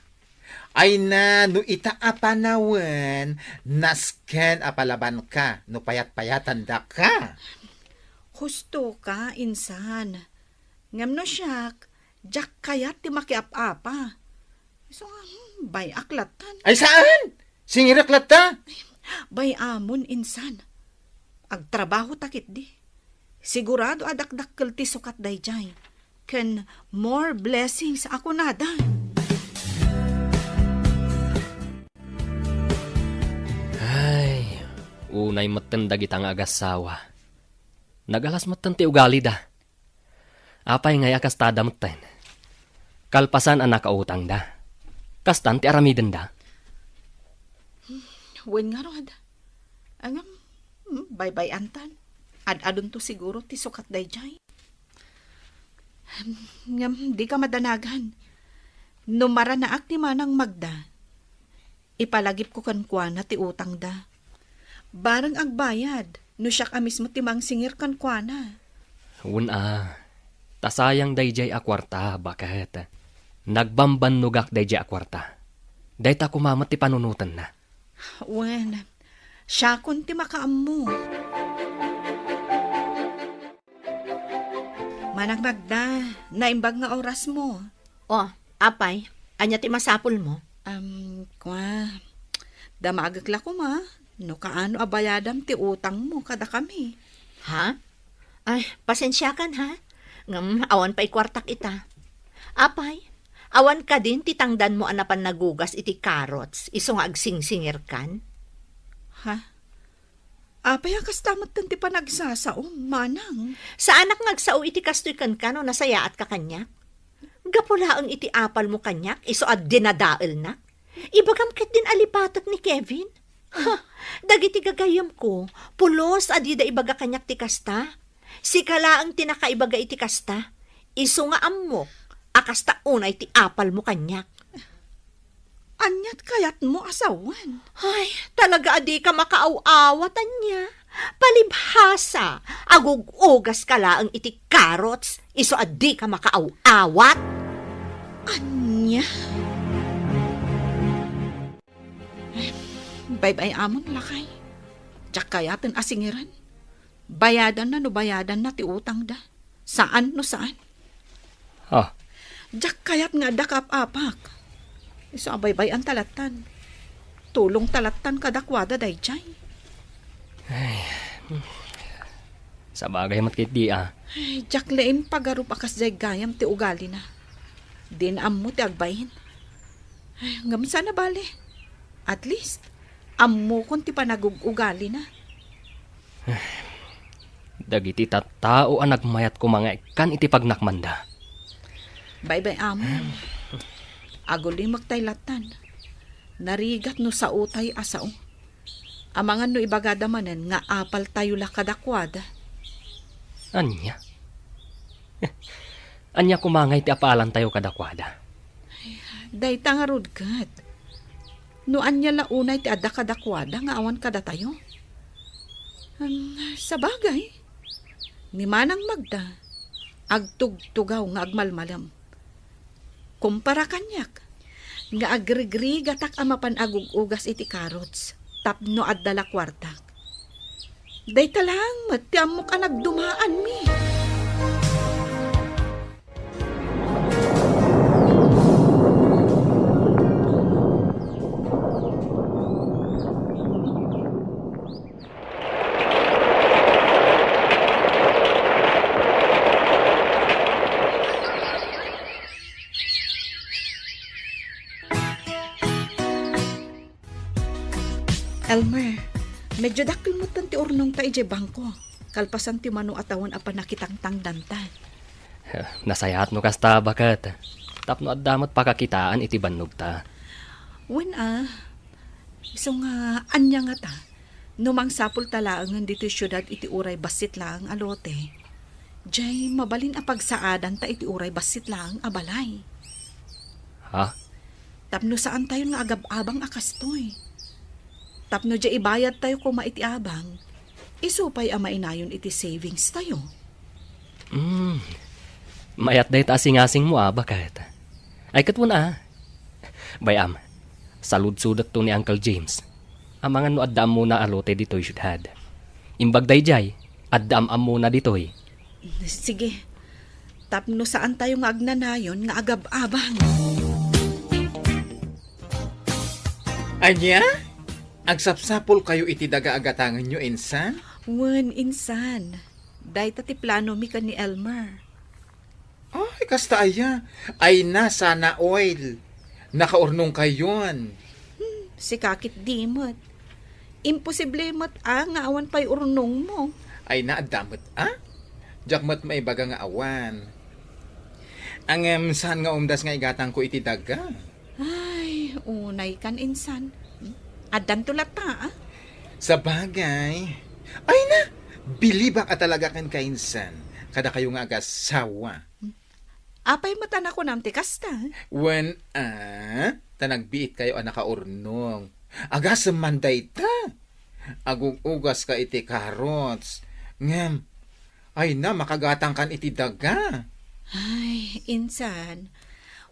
Ay na, no ita apanawan, nasken apalaban ka, no payat-payatan da ka. Husto ka, insan. Ngam no siyak, jak kayat ti makiap-apa. So, bay aklatan. Ay saan? Singiraklat ta? Bay amon, insan. Agtrabaho takit di. Sigurado adakdakkel ti sukat dayjay. Ken more blessings ako nada. Ay, unay matendag itang agasawa. Nagalas matan ti ugali da. Apay ngay akas tada maten. Kalpasan ang nakautang da. Kastan ti aramiden da. Wen nga rod. Angam, bye-bye antan. Ad-adun to siguro ti sukat dayjay. Ngam, di ka madanagan. Numara na ak ni Manang Magda. Ipalagip ko kan kuana ti utang da. Barang agbayad, no siya ka mismo ti mangsingir kan kuana. Tasayang dayjay a kwarta, bakit? Nagbambanugak dayjay a kwarta. Dayta kumamat ti panunutan na. Wen, siya kun ti makaammo. Manang Magda, naimbag nga oras mo. Oh, apay, anya ti masapul mo? Damagak ko ma. No kaano abayadam ti utang mo kada kami. Ha? Ay, pasensya kan ha? Ngam, awan pa'y kwartak ita. Apay, awan ka din titangdan mo anapan nagugas iti carrots, iso nga agsingsingir kan? Ha? Apay akas tamat ti panagsasaom, Manang. Sa anak ngagsao iti kastoy kan no, nasaya at kakanyak? Gapula ang iti apal mo kanyak, iso at dinadael na? Ibagam ket din alipatat ni Kevin? Ha, dagiti gagayam ko, pulos adida ibaga kanyak ti kasta. Si kala ang tinakaibaga iti kasta, iso nga amok, akasta unay ti apal mo kanyak. Anyat kayat mo asawan. Ay, talaga adi ka makaaw-awatan niya. Palibhasa, agugugas ka laang iti carrots, iso adi ka makaaw-awat. Anya? Bye-bye amon lakay. Tsak kayatan asingiran. Bayadan na no bayadan na ti utang da. Saan no saan? Ha? Jak kayat nga dakap-apak. Iso abay-bay ang talatan. Tulong talatan kadakwada dayjay. Sa bagay matkit di Ay, jak lain pagarup akas jay gayam ti ugali na. Din ammo ti agbayin. Ay, ngam sana bale. At least, ammo kon ti panagugugali na. Dagiti tattao ang nagmayat ko mga ikan iti pagnakmanda. Bye-bye amon. Aguli magtaylatan. Narigat no sa utay asao. Amangan no ibagadamanen nga apal tayo la kadakwada. Anya? Anya kumangay ti apalan tayo kadakwada. Dayta nga rudkat. No anya launay ti adda kadakwada nga awan kada tayo. Sa bagay, ni Manang Magda, agtugtugaw nga agmalmalam. Kumpara kanyak, nga agrigri gatak amapan agugugas iti carrots. tapno at dala kwartak. Day talang, matiam mo ka nagdumaan mi. Elmer, medyo dakil mo tanti urnong ta ije bangko. Kalpasan ti mano atawan apa nakitang tangdanta. Nasayahat no kasta bakat. Tapno at damot pakakitaan iti bannog ta. Wen iso nga anya nga ta. Numang sapul talaangan dito syudad iti uray basit lang alote. Jay, mabalin a pagsaadan ta iti uray basit lang abalay. Ha? Tapno saan tayo nga agab-abang akastoy. Tapno dya ibayad tayo kung maiti abang. Isupay ama inayon iti savings tayo. Mayat day ta asing-asing mo bakat. Ay katwan Bayam, salud-sudat to ni Uncle James. Amangan no addam muna alote dito'y syudad. Imbag day jay, addam muna dito'y. Sige, tapno saan tayo nga agnanayon nga agab-abang. Anya? Agsapsapol kayo iti daga-agatangan nyo, insan? Wen, insan. Day tati plano mi ka ni Elmer. Ay, kasta aya. Ay na, sana oil. Nakaurnong kayon. Si kakit dimot. Imposible mat nga awan pa'y urnong mo. Ay na, adamot Jakmat maibaga nga awan. Ang saan nga umdas nga igatang ko iti daga? Ay, unay kan insan. Adan tulat ta Sa bagay. Ay na, bilibak at talaga kan kainsan. Kada kayo nga agasawa. Apay mata na ko namti kasta. When, tanagbiit kayo ang nakaurnong. Agas manday ta. Agugugas ka iti carrots. Ngem, ay na, makagatang kan iti daga. Ay, insan.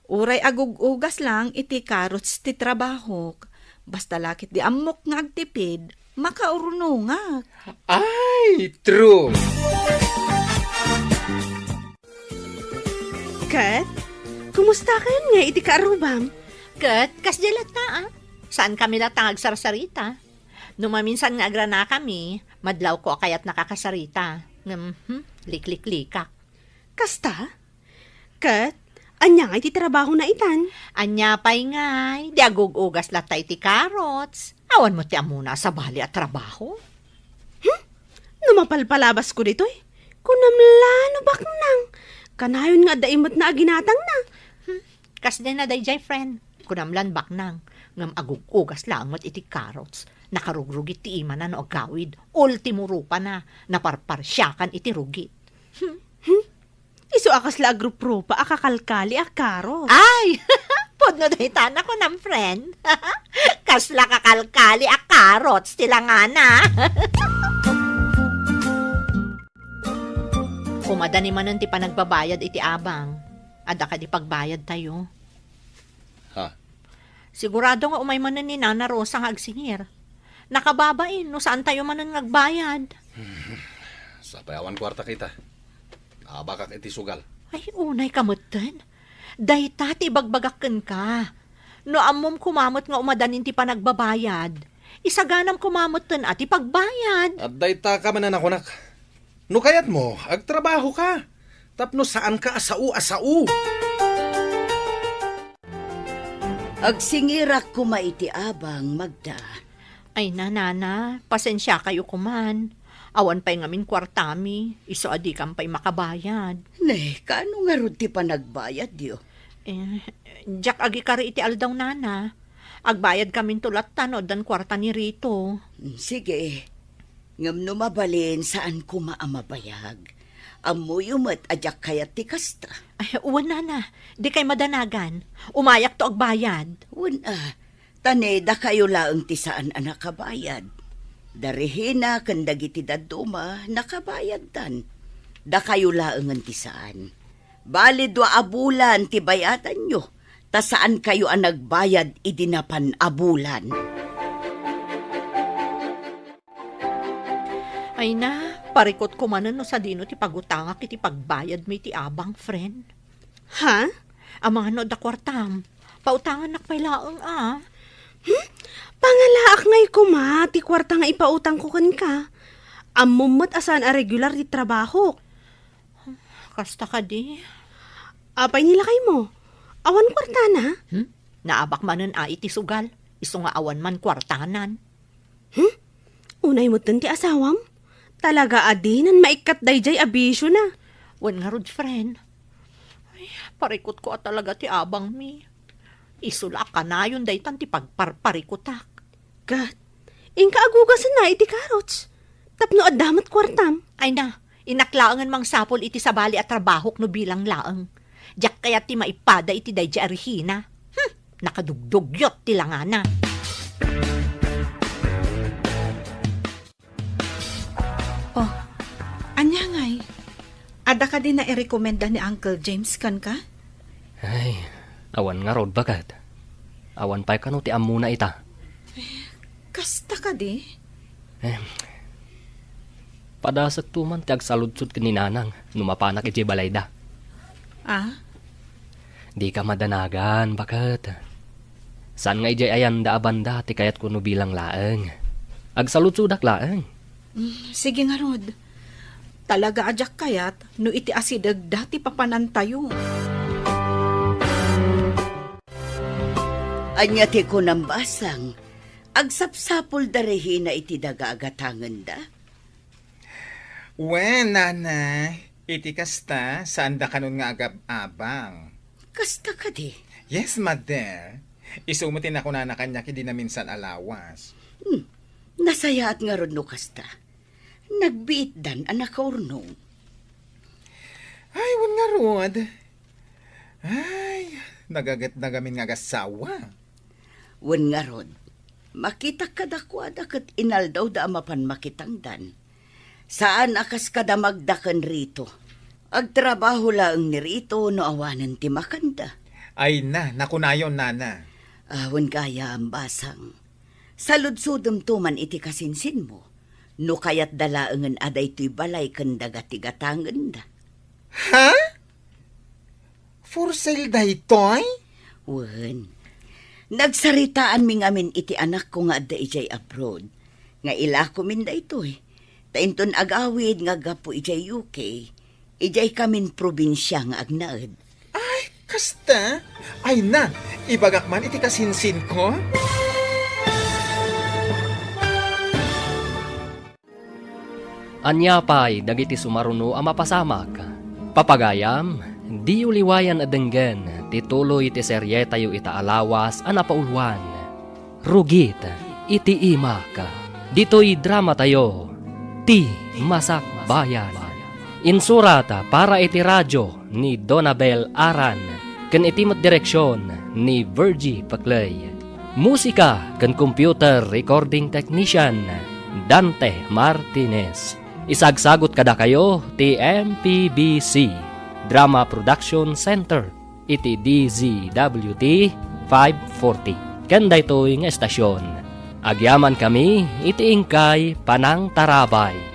Uray agugugas lang iti carrots ti trabaho. Basta lakit di amok nga agtipid, makaurunongak. Ay, true. Kat, kumusta kayo nga iti kaarubam? Kat, kasdilat na Saan kami latang agsarsarita? Numaminsan nga agrana kami, madlaw ko kayat nakakasarita. Liklik-likak. Kasta? Kat, anya nga iti trabaho na itan? Anya pa'y ngay, di agugugas lata iti carrots. Awan mo ti amuna sa bali at trabaho. Numapalpalabas ko dito Kunamlano baknang. Kanayon nga daimot na aginatang na. Kasden na dayjay friend. Kunamlan baknang. Ngam agugugas lang iti carrots. Nakarugrugit ti ima na no agawid. Ultimo rupa na. Naparparsyakan iti rugit. Iso akas la agrup pa akakalkali akaro. Ay! Podno day tana ko ng friend. Kasla kakalkali a carrots tila nga na. Kumadani man ti panagbabayad iti abang. Ada ka di pagbayad tayo. Ha? Sigurado nga umay manan ni Nana Rosa nga agsingir. Nakababain no saan tayo manan ngagbayad. Sa payawan kwarta kita. Abakak iti sugal. Ay, unay kamutan. Dayta ti bagbagakken ka. No amom kumamot nga umadanin ti panagbabayad. Isaganam kumamutan at ipagbayad. At dayta ka manan ako nak. No kayat mo, agtrabaho ka. Tapno saan ka asau. Agsingirak ko maiti abang, Magda. Ay nana, pasensya kayo kuman. Awan pa'y ngamin kwartami, iso adi kam pa'y makabayad. Ne, kano nga ron ti panagbayad yo? Jak agi kari iti aldaw nana. Agbayad kamin tulat tanod dan kwarta ni Rito. Sige, ngam no mabalin saan ko maamabayag. Amoy umat ajak kayat ti kasta. Ay, uwan nana, di kay madanagan. Umayak to agbayad. Una, taneda kayo laang ti saan ang nakabayad. Darihina kandagiti daduma nakabayad tan. Da kayo laang ang ti saan. Bali dua abulan ti bayatan nyo. Ta saan kayo ang nagbayad idinapan abulan. Ay na, parikot ko manan no sa dino ti pagutangak iti pagbayad mi ti abang, friend. Ha? Ang mga no da kwartam, pautangan nak may laang Pangalaak ngay ko ma, ti kwarta nga ipautang ko kan ka. Amumot asan a regular di trabaho. Kasta ka di. Apay nila kay mo. Awan kwarta na. Naabak manan iti sugal. Iso nga awan man kwartanan. Unay mo ti asawam. Talaga adinan maikat dayjay abisyo na. Wan nga rod, friend. Ay, parikot ko talaga ti abang mi. Isula ka na yun daytan ti pagparparikotak. God, ingka agugasan na iti karots. Tapno adamat kwartam. Ay na, inaklaangan mang sapol iti sabali at trabahok no bilang laang. Diyak kaya ti maipada iti dayja arihina. Nakadugdugyot ti langana. Oh, anya ngay. Ada ka din na i-recommenda ni Uncle James kan ka? Ay, awan nga rod bagat. Awan pa'y kano ti amuna ita. Kasta ka di? Padasak tuman ti agsaludsud kininanang numapanak iti balayda. Ah? Di ka madanagan, bakat. Saan nga ijay ayan da abanda ti kayat kuno bilang laeng. Agsaludsudak laeng. Sige nga Rod. Talaga ajak kayat no iti asidag dati papanantayo. Anya ti ko nambasang, agsapsapul darehina iti daga agatangan da. Wen, nana, iti kasta, saan da kanon nga agab-abang? Kasta ka di. Yes, mother. Isumutin ako na kanya kidi na minsan alawas. Nasayaat nga ron no kasta. Nagbiit dan anak kaurnong. Ay, wan nga rod. Ay, nagagat nagamin nga gasawa. Wen nga rod, makita kadakwada kat inaldaw da amapan makitangdan. Saan akas kada magdakan rito? Agtrabaho laang ni rito no awanan ti makanda. Ay na, nakunayon, nana. Awan kaya ang basang. Saludsudom tuman iti kasinsin mo. No kayat dalaangan aday to'y balay kandaga tigatangan da. Ha? For sale daytoy? Wen, nagsaritaan mi ngamin iti anak ko nga da ijay abroad. Nga ila ko min da ito'y. Tainton agawid nga gapo ijay UK. Ijay kamin probinsya nga agnaed. Ay, kasta? Ay na, ibagak man iti kasinsin ko? Anya pa'y dagiti sumaruno ang mapasamak. Papagayam, di uliwayan adenggen, tituloy ti serye tayo ita alawas ang napauluan. Rugit, iti imak. Dito'y drama tayo, ti Masak Bayan. Insurata para iti radyo ni Donabel Aran, ken itimat direksyon ni Virgie Paclay. Musika ken computer recording technician Dante Martinez. Isagsagot kada kayo ti MPBC Drama Production Center iti DZWT 540. Kanda ito'y nga estasyon. Agyaman kami iti ingkay Panang Tarabay.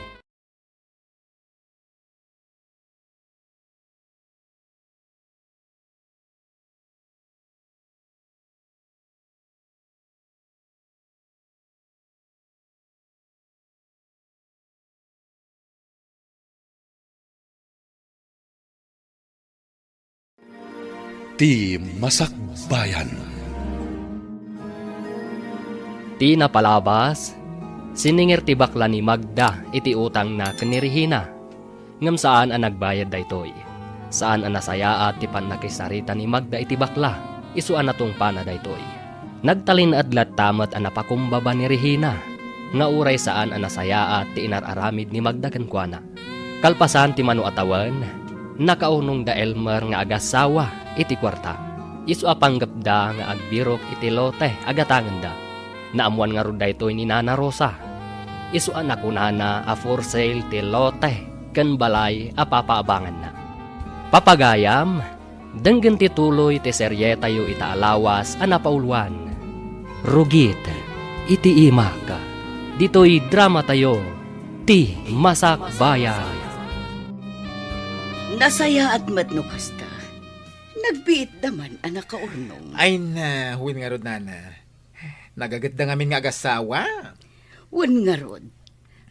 Ti Masak Bayan. Ti napalabas, siningir ti bakla ni Magda iti utang na kanirihina. Ngam saan ang nagbayad daytoy? Saan ang nasayaat ti panakisarita ni Magda iti bakla? Isuan natong pana daytoy. Nagtalin adlat tamat ang napakumbaba ni Regina. Nga uray saan ang nasayaat ti inararamid ni Magda kenkwana. Kalpasan ti manu atawan, nakaunong da Elmer nga agasawa iti kwarta. Isu apanggap da nga agbirok iti lote agatangan da. Naamuan nga ron daytoy ni Nana Rosa. Isu anak unana a for sale ti lote ken balay a papaabangan na. Papagayam, denggen ti tuloy ti serye tayo ita alawas a napauluan. Rugit, iti imak. Dito'y drama tayo, ti Masakbayan. Nasaya at matno kasta. Nagbiit naman ang nakaurnong. Ay na, huwin nga rod, nana. Nagagat na ngamin nga agasawa. Wan nga rod,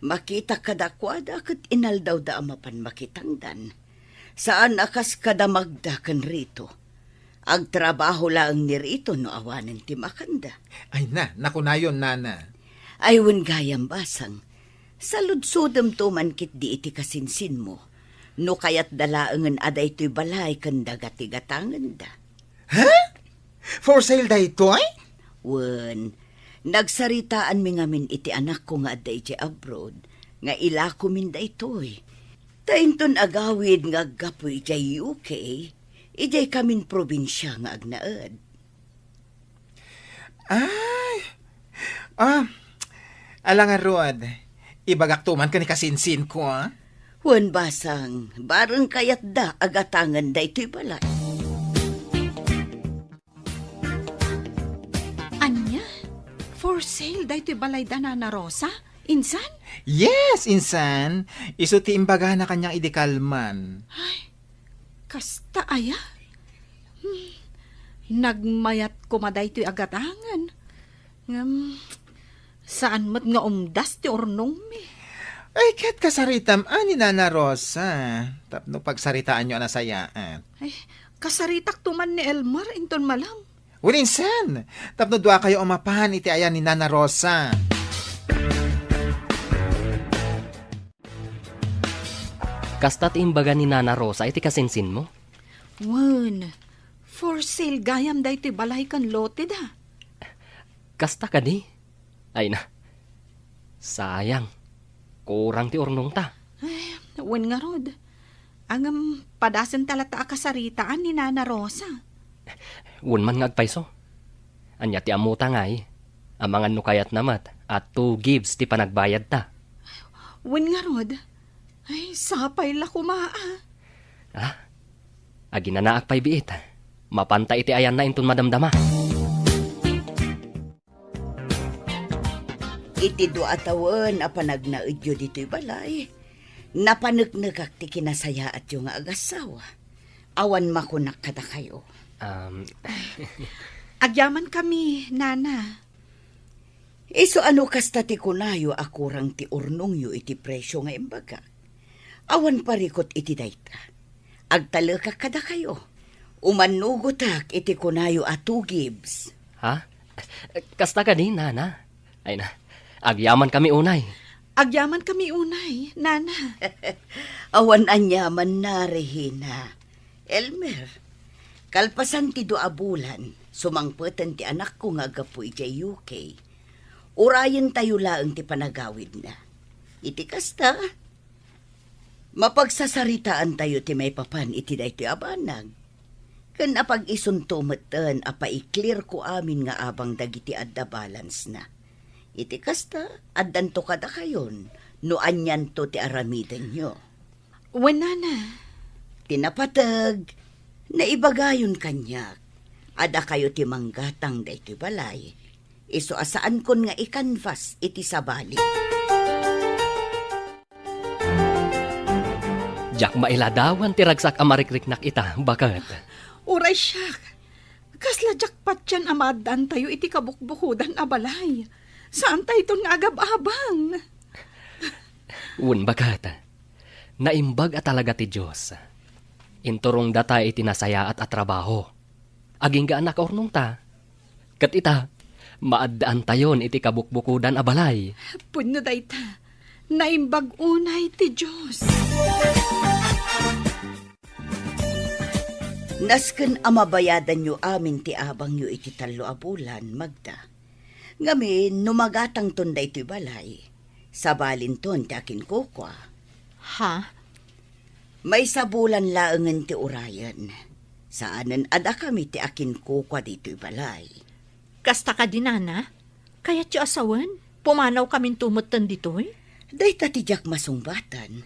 makita kadakwada kat inaldaw da amapan makitangdan. Saan akas kadamagda kan rito? Ag trabaho lang ni rito no awanan ti makanda. Ay na, nakunayon, nana. Ay wan gayam basang. Saludsudem to man kit di iti kasinsin mo. No kayat dalaangan aday to'y balay kan dagati-gatangan da. For sale da ito, ay? Wan, nagsaritaan mi ngamin iti anak ko nga aday ti abroad, nga ilako min da ito'y. Tainton agawid nga gapoy iti UK, ijay kamin probinsya nga agnaad. Ay, alangan rod, ibagaktuman ka ni kasinsin ko, ah? Wan basang, bareng kayat da agatangan da ito'y balay. Anya? For sale da ito'y balay da, Nana Rosa? Insan? Yes, insan. Iso ti imbaga na kanyang idikalman. Kasta aya? Nagmayat kumaday to'y agatangan. Saan mat nga umdas ti ornong mi? Ay, kat kasaritam, ani Nana Rosa. Tapno pagsaritaan nyo anasayaan. Ay, kasaritak tuman ni Elmar, inton malam. Ulinsan, tapno dua kayo umapahan iti ayan ni Nana Rosa. Kasta't imbaga ni Nana Rosa iti kasinsin mo? Wan, for sale gayam da ito'y balay kan lote da. Kasta ka di? Ay na, sayang. Kurang ti ornong ta. Wan nga rod. Ang padasan talata kasaritaan ni Nana Rosa. Wan man ngagpayso. Anya ti amuta ngay. Amangan no kayat namat at 2 gives ti panagbayad ta. Wan nga rod. Ay, sapay la kumaa. Agi na naak pa'y biit. Mapanta iti ayan na intun madamdama. Iti do atawan a panagnaudyo dito'y balay. Napanagnagak ti kinasaya at yung agasawa. Awan makunak kada kayo. Agyaman kami, Nana. Iso ano kasta ti kunayo akurang ti urnong yu iti presyo nga imbaga. Awan parikot iti dayta. Agtalaka kada kayo. Umanugotak iti kunayo a 2 gives. Ha? Kasta ka di, Nana. Ay na, agyaman kami unay. Agyaman kami unay, Nana. Awan anyaman na, Regina. Elmer, kalpasan ti 2 bulan, sumangpetan ti anak ko nga gapoy jay UK. Urayan tayo laang ti panagawid na. Iti kasta, mapagsasaritaan tayo ti may papan iti day ti abanag. Kan apag isuntumatan apa i-clear ko amin nga abang dagiti adda balance na. Iti kasta, addan to kada kayon, no anyan to ti aramidan nyo. Wan, Nana. Tinapatag, naibagayon kanyak, ada kayo ti manggatang da iti balay. Iso asaan kon nga ikanvas iti sabali. Jak mailadawan ti ragsak amarikrik ita, bakat. Uray siya. Kasla jakpat yan amadan tayo iti kabukbukudan abalay. Saan tayo itong agab-abang? Un bakat. Naimbag at talaga ti Diyos. Inturong data iti nasaya at trabaho. Aging gaan na kaurnong ta. Kat ita, maadaan tayon iti kabukbukudan abalay. Punno dayta. Naimbag unay ti Diyos. Nasken amabayadan nyo amin ti abang nyo iti 3 a bulan, Magda. Ngamin, numagatang ton da ito'y balay. Sabalin ton ti akin kukwa. Ha? May sabulan laangan ti urayan. Saanan ada kami ti akin kukwa dito'y balay. Kasta ka din, Nana? Kaya't yung asawan? Pumanaw kaming tumutan dito'y? Day tatijak masungbatan.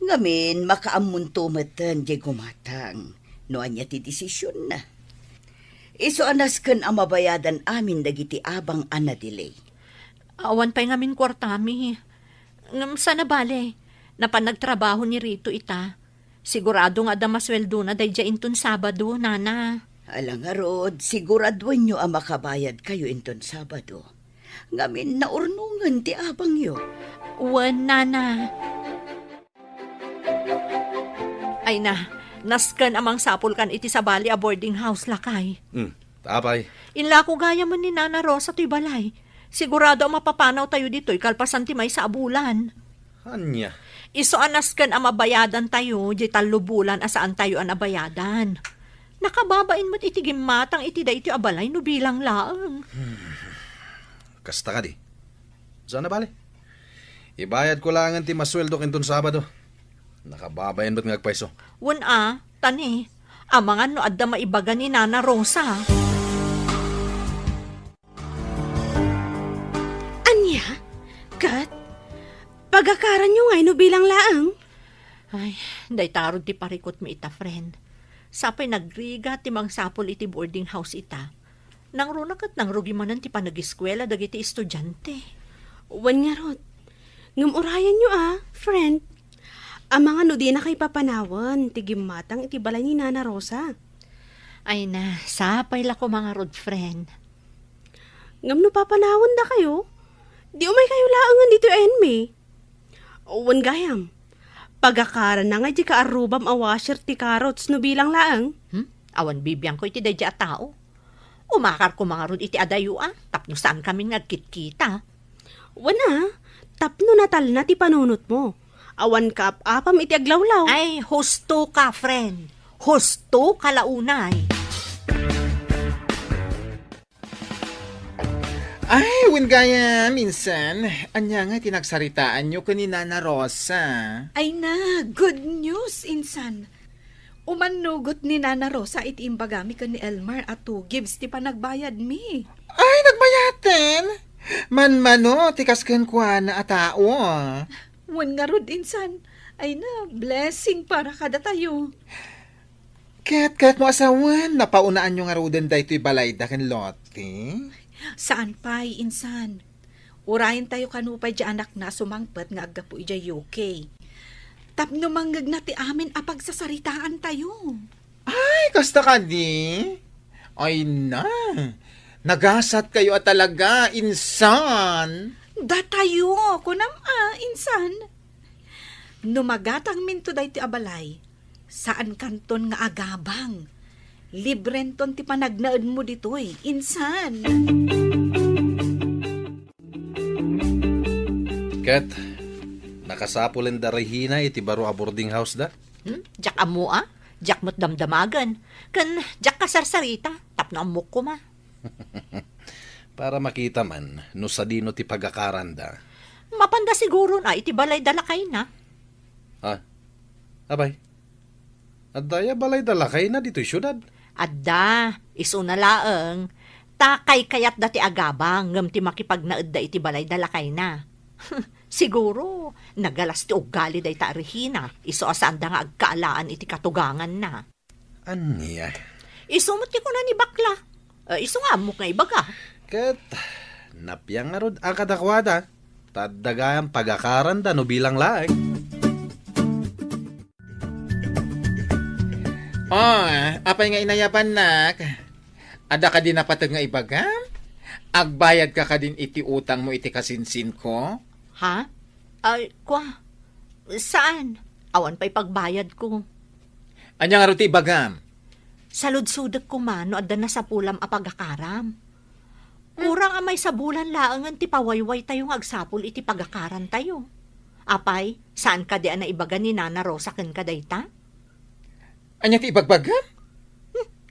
Ngamin, makaamun tumatan di gumatang. Noan niya ti desisyon na. Iso anas ken amabayadan amin dagiti abang ana delay. Awan pa'y ngamin kwartami. Ngam sana bale, napanagtrabaho ni Rito ita. Sigurado nga da masweldo na day inton Sabado, nana. Alang nga Rod, siguraduan nyo ang makabayad kayo inton Sabado. Ngamin na urnungan ti abang yo. Wan, nana. Ay na, naskan amang sapul kan iti sa bali a boarding house lakay. Tapay. Inla ko gaya man ni Nana Rosa to'y balay. Sigurado ang mapapanaw tayo dito'y kalpasan ti may sa abulan. Anya? Iso anaskan ang mabayadan tayo, di talubulan asaan tayo ang nabayadan. Nakababain mo't itigim matang iti da iti abalay no bilang laang. Kasta ka di. Sana bale? Ibayad ko lang ti masweldo kinton Sabado. Nakababayan ba't ngagpaiso? Wan tani, amangan no adda maibaga ni Nana Rosa. Anya? Kat? Pagakaran nyo ngay no bilang laang? Ay, day tarod ti parikot mi ita, friend. Sapay nagriga ti mang sapol iti boarding house ita. Nang runak at nang rugi manan ti panag-eskwela dagiti estudyante. Wan nga Rod. Ngumurayan nyo friend. Ang mga no di na kay papanawan, tigimatang iti balay ni Nana Rosa. Ay na, sapay la ko mga road friend. Ngam no papanawan da kayo, di umay kayo laangan dito enme. Wan gayam, pagakaran na nga di ka arubam a washer ti carrots no bilang laang. Awan bibiyang ko iti dadya a tao. Umakar ko mga road iti adayo tapno saan kami nagkit-kita. Wana, tapno natal na ti panunot mo. Awan ka apam iti aglawlaw. Ay, husto ka, friend. Husto ka launay. Ay, win gaya, minsan, anya nga tinagsaritaan nyo ni Nana Rosa. Ay na, good news, insan. Umanugot ni Nana Rosa iti imbagami ka ni Elmar at 2 gives ti panagbayad mi. Ay, nagbayaten! Man-mano, tikaskan kwa na atao. Wan nga rod, insan. Ay na, blessing para kada tayo. Kat mo asawan, napaunaan nyo nga roden da ito'y balay da ken lote. Saan pa'y, insan? Urayan tayo kanupay di anak na sumangpet nga agapu ija UK. Tapno manggag na ti amin apag sasaritaan tayo. Ay, kasta ka di? Ay na, nagasat kayo at talaga, insan. Da tayo, kunam insan. Numagatang minto day ti abalay. Saan kanton nga agabang? Librenton ti panagnaed mo ditoy, insan. Kat, nakasapulin da Regina iti baro a boarding house da? Jak amo Jak mo't damdamagan. Kan jak kasarsarita. Tapno amok ko ma. Para makita man, no sa dino ti pagakaranda. Mapanda siguro na iti balay dalakay na. Abay, adaya balay dalakay na dito'y syudad. Adda, iso na laeng. Takay kayat dati agabang ngam ti makipagnaed da iti balay dalakay na. Siguro, nagalas ti ugali da ita Regina. Iso asaan da nga agkaalaan iti katugangan na. Anya? Iso mo ti ko na ni bakla. Iso nga amok nga ibaga. Kat, napiyang nga rod ang kadakwada. Tadagayang pagakaranda no bilang laeng. Apay nga inayapan nak. Ada ka din napatag nga ibaga? Agbayad ka din iti utang mo iti kasinsin ko? Ha? Ay, kwa? Saan? Awan pa'y pagbayad ko. Anya nga ruti ibagam? Saludsudag ko man, no adda na sa pulam apagakaram. Kurang amay sa bulan laangan ti pawayway tayo nga agsapul iti pagakaran tayo. Apay, saan ka di na ibaga ni Nana Rosa ken ka dayta? Anya ti ibagbagam?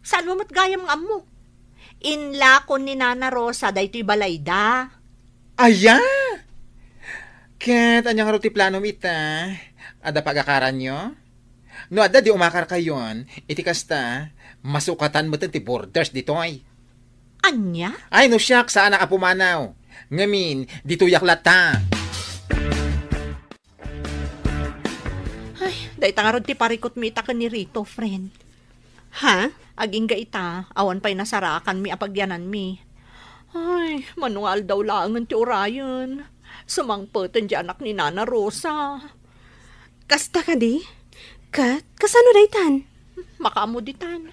Saan mo matgayam nga mo? Inlakon ni Nana Rosa daytoy balayda. Aya! Ket, anya nga ruti plano ita? Ada pagakaran nyo? No, ada di umakar kayon, iti kasta, masukatan mo ti borders ditoy. Anya? Ay, no siyak, saan nakapumanaw? Ngamin, dito yaklata. Ay, dayta nga ron ti parikot mi ita ka ni Rito, friend. Ha? Aging ga ita, awan pa'y nasarakan mi apagyanan mi. Ay, manual daw laangan ti orayan. Sumangputan di anak ni Nana Rosa. Kasta ka di? Kat, kasano daytan? Makamuditan.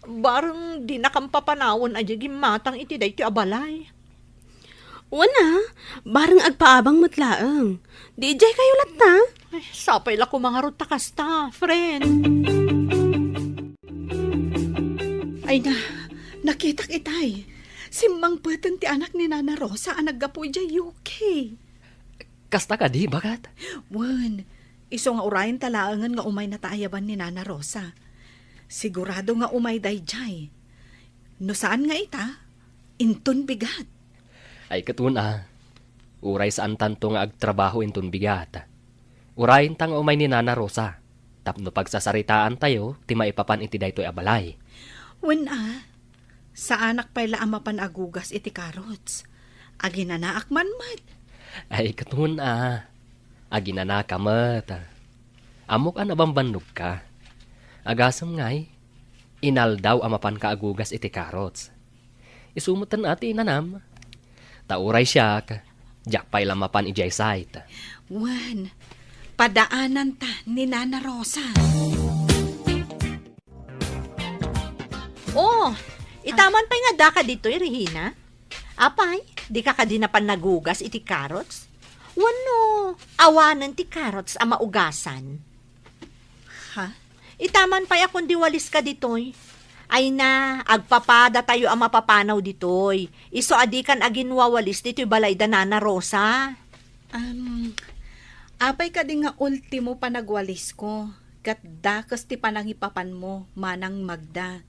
Barang di nakampapanawon aja gimatang iti day ti abalay. Wana, bareng agpaabang matlaang. Di ijay kayo latta. Ay, sapay la ko mga ruta kasta, friend. Ay na, nakita kitay. Simmangpatan ti anak ni Nana Rosa ang naggapoy dya UK. Kasta ka di, bagat? Wan, iso nga urayan talaangan nga umay nataayaban ni Nana Rosa. Sigurado nga umay dayjay. No saan nga ita? Inton bigat. Ay katuna, uray saan tanto nga agtrabaho inton bigat. Urayin tang umay ni Nana Rosa. Tapno pagsasaritaan tayo, ti maipapan iti daytoy abalay. Wan sa anak pa'y laamapan agugas iti karots. Aginanaak man mat. Ay katuna, aginana ka mat. Amok an abambannog ka. Agasam ngay, inal daw amapan ka agugas iti karots. Isumutan ati inanam. Tauray siya, jakpay lamapan ijay site. Wan, padaanan ta ni Nana Rosa. Oh, itaman pa nga da ka dito, Regina. Apay, di ka kadinapan nagugas iti carrots? Wano, awanan ti carrots ang maugasan. Ha? Itaman pa akong diwalis ka ditoy. Ay na, agpapada tayo ang mapapanaw ditoy. Iso adikan aginwawalis dito'y balay da Nana Rosa. Apay ka di nga ultimo panagwalis ko. Kat dakas ti panangipapan mo, manang Magda.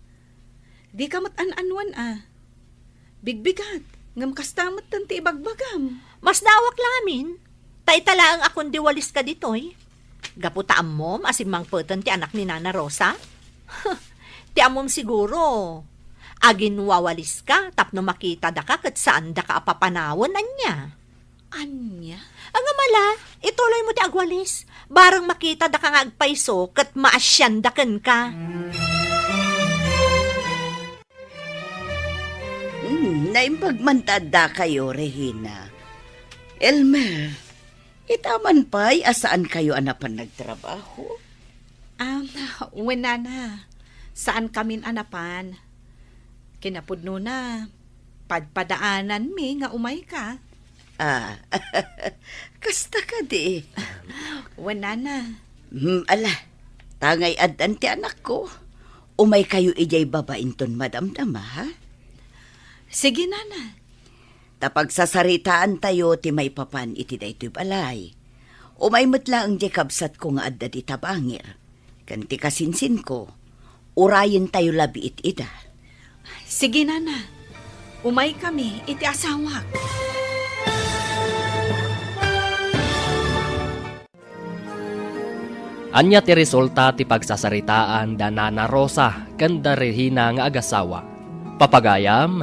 Di ka mat-an-anwan Bigbigat, ngam kastamat tanti ibagbagam. Mas dawak lang amin. Taitala ang akong diwalis ka ditoy. Gaputaan mo, masimang putan ti anak ni Nana Rosa. Ti amom siguro. Aginwawalis ka, tapno makita da ka kat saan da ka apapanawon anya. Anya? Ang amala, ituloy mo ti agwalis. Barang makita da ka nga agpaiso, kat maasyandakan ka. Naimpagmantada kayo, Regina. Elmer, itaman pa'y asaan kayo anapan nagtrabaho? Wenana, saan kamin anapan? Kinapudno na, padpadaanan mi nga umay ka. Kasta ka di. Wenana, Ala, tangay adan ti anak ko. Umay kayo ijay babainton madamdama, ha? sige nana. Tapag sasaritaan tayo ti may papan iti daytoy balay. Umay metla ang kabsat ko nga adda di tabangir. Kanti kasinsin ko, urayin tayo labi ida. Sige nana, umay kami iti asawak. Anya ti resulta ti pagsasaritaan da Nana Rosa kanda Regina nga agasawa. Papagayam,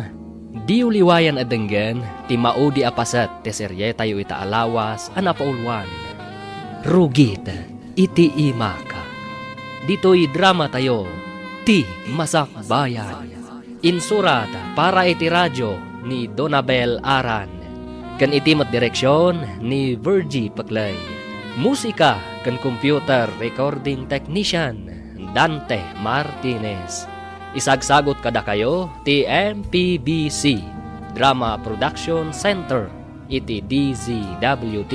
di uliwayan adenggen ti maudi apasat ti serye tayo ita alawas anapaulwan. Rugit iti imaka. Dito'y drama tayo ti Masakbayan. Insurat para iti radyo ni Donabel Aran. Kan iti mat direksyon ni Virgie Paclay. Musika kan computer recording technician Dante Martinez. Isagsagot kada kayo ti MPBC Drama Production Center iti DZWT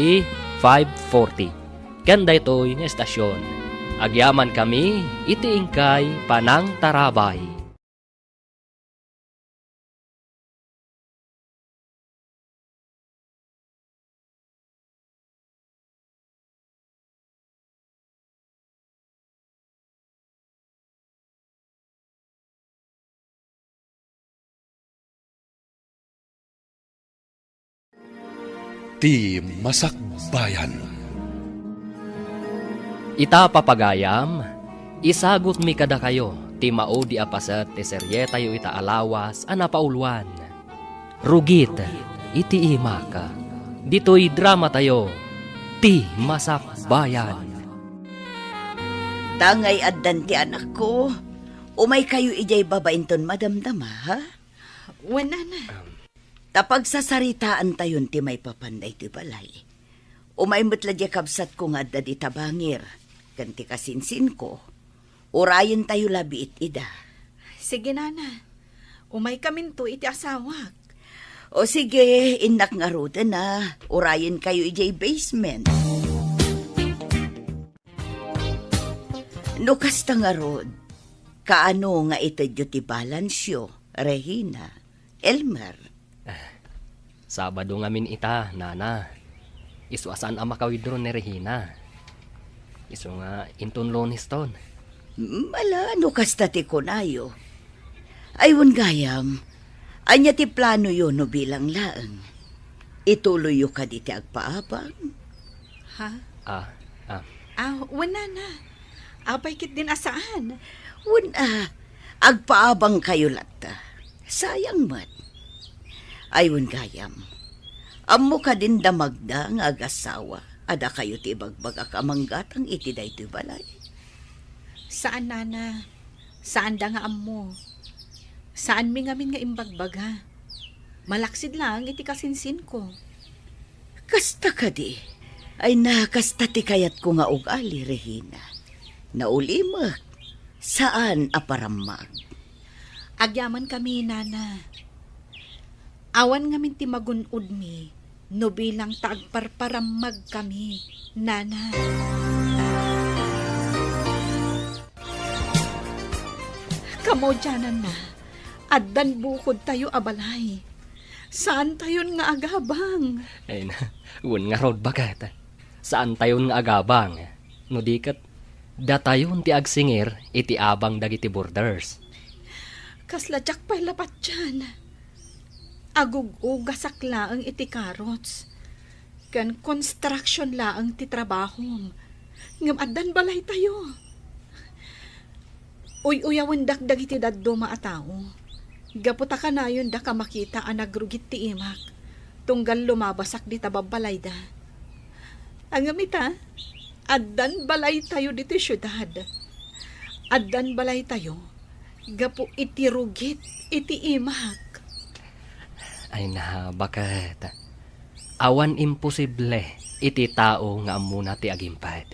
540. Kanda ito'y nga estasyon. Agyaman kami iti ingkay Panang Tarabay. Ti Masakbayan. Ita papagayam, isagot mi kada kayo, ti maudi apasat ti serye tayo ita alawas anapaulwan. Rugit, iti imaka. Dito'y drama tayo, ti Masakbayan. Tangay addan ti anak ko. Umay kayo ijay babainton madamdama, ha? Wenana, Tapag sasaritaan tayon ti may papanday ti balay. Umay metladya kabsat ko nga da di tabangir. Ganti kasinsin ko. Urayan tayo labi ida. Sige, nana. Umay kamin to iti asawak. O sige, inak nga ruta na. Urayan kayo ijay basement. No kasta nga rod, kaano nga itadyo ti balansyo, Regina, Elmer. Sabado ngamin ita, nana. Isu asan ang makawidro ni Regina. Isu nga inton loniston. Mala, no kasta ti kunayo. Aywan gayam, anya ti plano yun no bilang laang. Ituloy yo ka di ti agpaabang. Ha? Wala na. Apay kit din asaan. Wala, agpaabang kayo lata. Sayang mat. Aywan gayam, amo ka din damagda nga agasawa. Ada kayo ti bagbaga kamanggatang iti daytoy balay. Saan, nana? Saan da nga ammo? Saan mi ngamin nga imbagbaga? Malaksid lang iti kasinsin ko. Kasta ka di. Ay nakasta ti kayat ko nga ugali, Regina. Naulimak. Saan aparamag? Agyaman kami, nana. Awan ngamin ti magunod mi, no bilang taagparparamag kami, nana. Kamo dyanan na, addan bukod tayo abalay. Saan tayon nga agabang? Ay na, wan nga rod bagat. Saan tayon nga agabang? No dikat, datayon ti agsingir iti abang dagiti borders. Kasladyak pa'y lapat dyan. Agug-ugasak laang iti karots. Kan construction laang ti trabahom. Ngam addan balay tayo. Uy-uyawan dakdag iti daddo maatao. Gaputa ka na yun da ka makita ang nagrugit ti imak. Tunggal lumabasak di tababalay da. Ang amita, addan balay tayo diti syudad. Addan balay tayo. Gapu iti rugit iti imak. Ay na, bakit? Awan imposible iti tao nga amuna ti agimpad.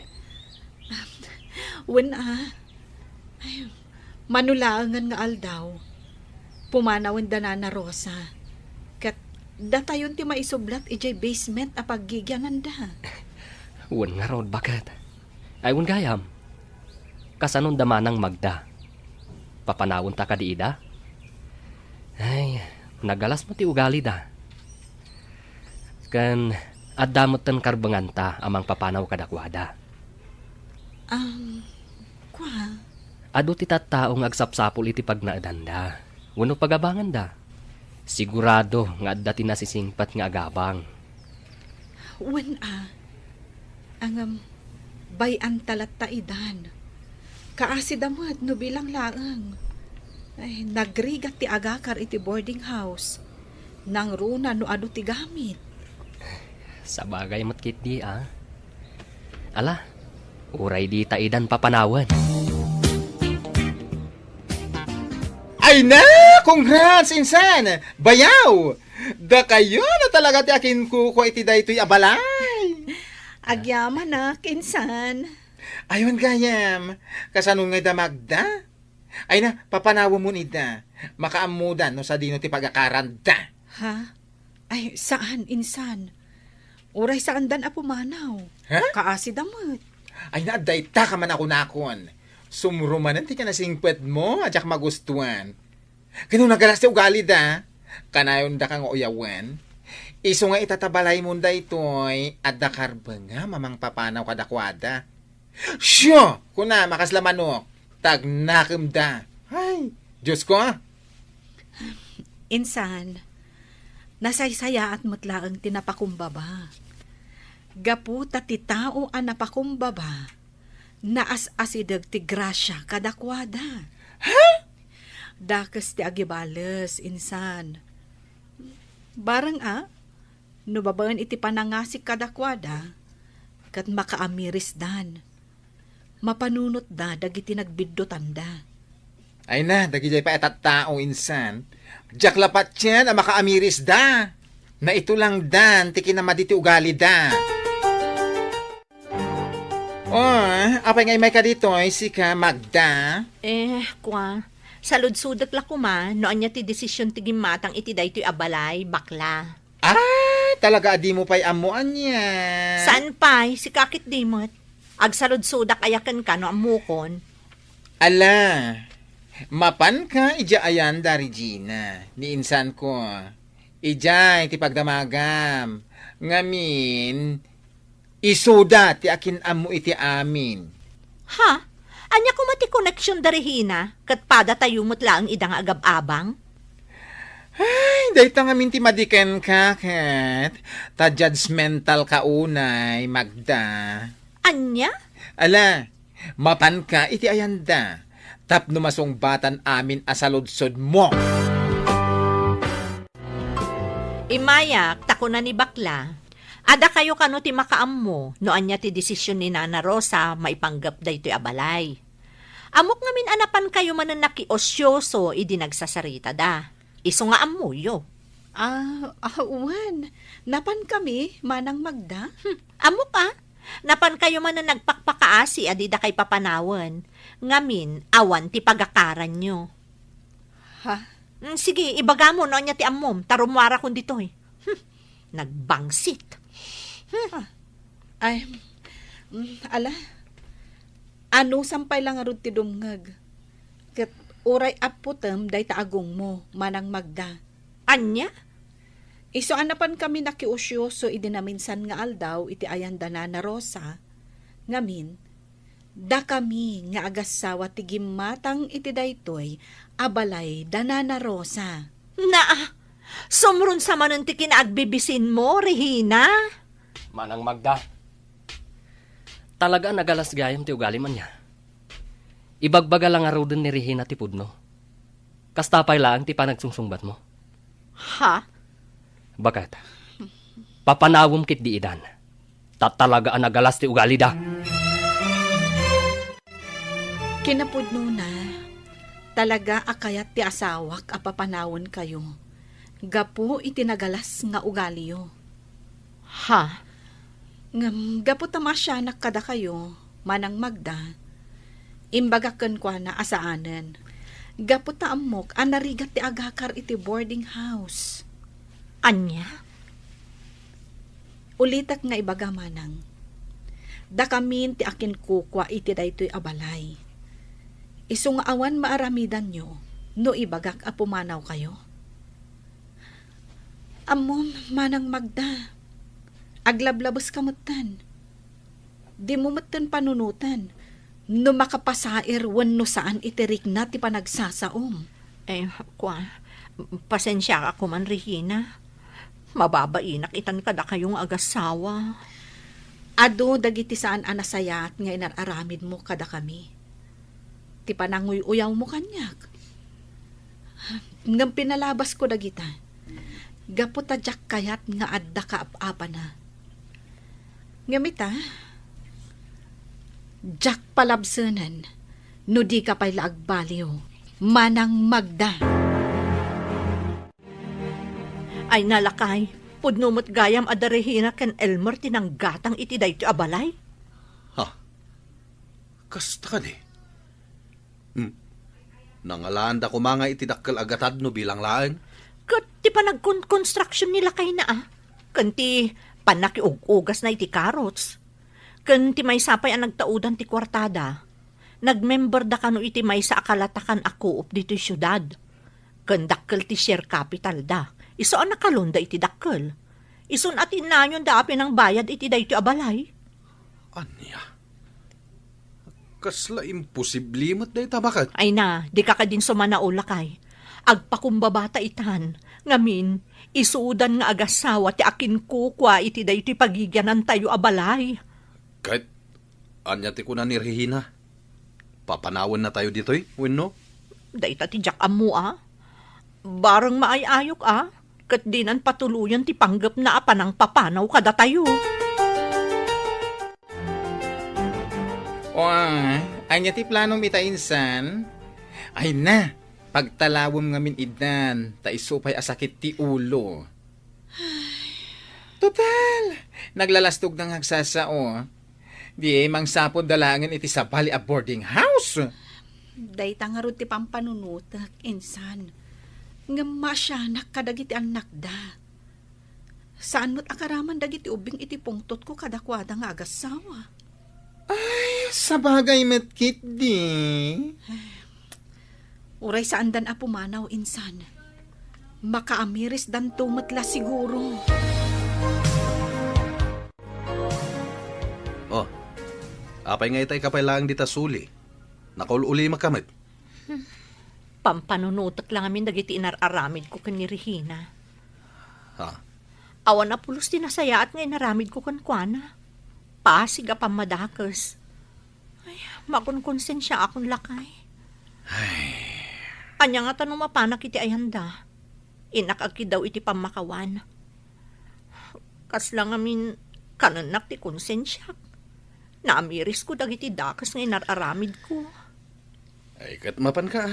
Ay, manulaangan nga aldaw. Pumanawan da na Rosa. Kat datayon ti maisublat ijay basement a paggigyanan da. Wan nga rod, bakit? Ay, wan gayam. Kasanon damanang magda. Papanawon ta ka di ida? Ay, nagalas mo ti ugali da. Kan, addamot tan karbangan ta amang papanaw kadakwada. Kwa? Ado ti tattaong agsapsapol iti pagnaadanda. Wano pagabangan da. Sigurado nga adda ti nasisingpat nga agabang. Bayan talat ta idan. Kaasidamad no bilang laang. Ay, nagrigat ti agakar iti boarding house. Nang runa no ado ti gamit. Sa bagay matkit di Ala, uray di ta idan papanawan. Ay na! Congrats, insan! Bayaw! Da kayo na talaga ti akin kuko iti daytoy abalay. Agyaman na, kinsan. Ayun gayam, kasanong nga da magda? Ay na, papanawa mo nida. Makaamudan no sa dino ti pagakaranda. Ha? Ay, saan, insan? Uray saan dan apumanaw? Ha? Kaasidamot. Ay na, dayta ka man ako nakon. Sumrumanan ti ka na singpet mo, adyak magustuhan. Ganun nagalas ti ugali da. Kanayon da kang uyawan. Iso nga itatabalay mo da ito'y adda karba nga mamang papanaw kadakwada. Syo! Kuna, makaslamanok. Tagnakim da. Ay, Diyos ko. Insan, nasaysaya at mutlaang tinapakumbaba. Gapu ti tao ang napakumbaba, naas-asidag ti grasya kadakwada. Ha? Dakas ti agibales, insan. Barang no babaan iti panangasik kadakwada, kat makaamiris dan. Mapanunot da dagiti nagbiddo tanda. Ay na, dagijay pa etat tao insan. Diyak lapat yan, ang makaamiris da. Na ito lang dan, tiki na maditi ugali da. Oh, apay ngay may ka dito, si ka Magda. Salud-sudak la kuma, noan niya ti desisyon ti gimatang iti daytoy abalay, bakla. Ah, talaga di mo pa'y amuan niya. Saan pa'y, si kakit dimot? Ag salud-sudak ayakan ka no amukon. Ala, mapan ka, ija ayan da, Regina. Ni insan ko. Ija, ti pagdamagam. Ngamin, isuda ti akin amu iti amin. Ha? Anya ko mati connection darihina, kat pada tayo mutla ang idang agab-abang? Ay, dayta nga minti madiken ka, kat. Ta judgmental ka unay, Magda. Anya? Ala, mapan ka, iti ayanda. Tapno masongbatan amin asaludsod mo. Imayak, tako na ni bakla. Ada kayo kano ti makaam mo, no anya ti desisyon ni Nana Rosa maipanggap daytoy abalay. Amok ngamin anapan kayo manan nakiosyoso idi nagsasarita da. Iso nga amuyo. Uwan. Napan kami, Manang Magda? Amok napan kayo manan nagpakpakaasi adi da kay papanawan. Ngamin, awan ti pagakaran nyo. Ha? Sige, ibaga mo no anya ti amom, tarumwara kun ditoy. Nagbangsit. Ay, ala. Ano sampay lang arud ti dumngag. Kat uray aputem day taagong mo, Manang Magda. Anya? Iso anapan kami nakiusyoso idinaminsan nga aldaw iti ayanda na Rosa. Ngamin, da kami nga agasawa ti gimatang iti daytoy abalay da Nana Rosa. Sumrun sa manon ti kinaagbibisin mo, Regina. Manang Magda. Talaga nagalas gayam ti ugali man niya. Ibagbaga lang araw din ni Regina ti pudno. Kastapay lang ti panagsungsungbat mo. Ha? Bakit? Papanawom kit di idan. Talaga nagalas ti ugali da. Kinapudno na. Talaga akayat ti asawak apapanawon kayo. Gapo itinagalas nga ugali yo. Ha? Gapo tamasyanak kada kayo, Manang Magda. Imbagakan kwa na asaanan. Gapo taamok anarigat ti agakar iti boarding house. Anya? Ulitak nga ibaga manang. Da kamin ti akin kukwa iti daytoy abalay. Iso nga awan maaramidan nyo, no ibagak a pumanaw kayo. Amom, Manang Magda. Aglablabos kamutan. Di mo matan panunutan. No makapasair wenno saan itirik na ti panagsasaom. Pasensya ka man, Regina. Mababainak itan kada kayong agasawa. Ado dagiti saan anasayat nga inararamid mo kada kami. Ti pananguy-uyaw mo kanyak. Ngam pinalabas ko dagita. Gapo tadyak kayat nga adda ka apa na. Ngamita, jak palabsanan, no di ka pa'y laagbaliw, Manang Magda. Ay nalakay, pudnumot gayam adarehina ken Elmer tinanggatang iti dayto abalay. Kasta ka di. Nangalanda ko mga itidakkel agatad no bilang laeng. Kat ti panagkonstruction nila kay na Kanti panakiug-ugas na iti karots. Kanti may sapay ang nagtaudan ti kwartada. Nagmember da kano iti may sa akalatakan ako up dito syudad. Kandakkel ti share capital da. Iso ang nakalunda iti dakkel. Isun at inanyon da apin ang bayad iti dayto abalay. Anya? Kasla imposible mo't day tabakat. Ay na, di ka din sumanaula kay. Agpakumbabata itan. Ngamin, isuudan nga agasawa ti akin kukwa iti daytoy pagigyanan tayo abalay. Kahit, anya ti kuna ni Regina. Papanawan na tayo dito'y, wenno? Dayta ti jak amu Barang maayayok kat dinan patuluyan ti panggap na apanang papanaw kada tayo. Anya ti planong mitainsan? Ay na, pagtalawom ngamin idan, ta isupay asakit ti ulo. Total, naglalastog ng hagsasao. Di mangsapod dalangin iti sabali a boarding house. Dayta nga ron ti pampanunutak, insan. Nga masyanak kadagiti anak da. Saan mo't akaraman dagiti ubing iti pungtot ko kadakwada nga agasawa. Sabagay matkit di. Uray saan dan apumanaw, insan. Makaamiris dan tumatla siguro. Oh, apay nga itay kapay lang dita suli. Nakaululi makamit. Pampanunutak lang amin dagiti inararamid ko kan ni Regina. Ha? Awan na pulos din nasaya at nga inaramid ko kan kuana. Pasig a pamadakas. Ay, makunkonsensya akong lakay. Anya nga tanong mapanak iti ayanda. Inakagi daw iti pamakawan. Kas lang amin kananak ti konsensya. Naamiris ko dagiti dakas nga inararamid ko. Ay, katmapan ka.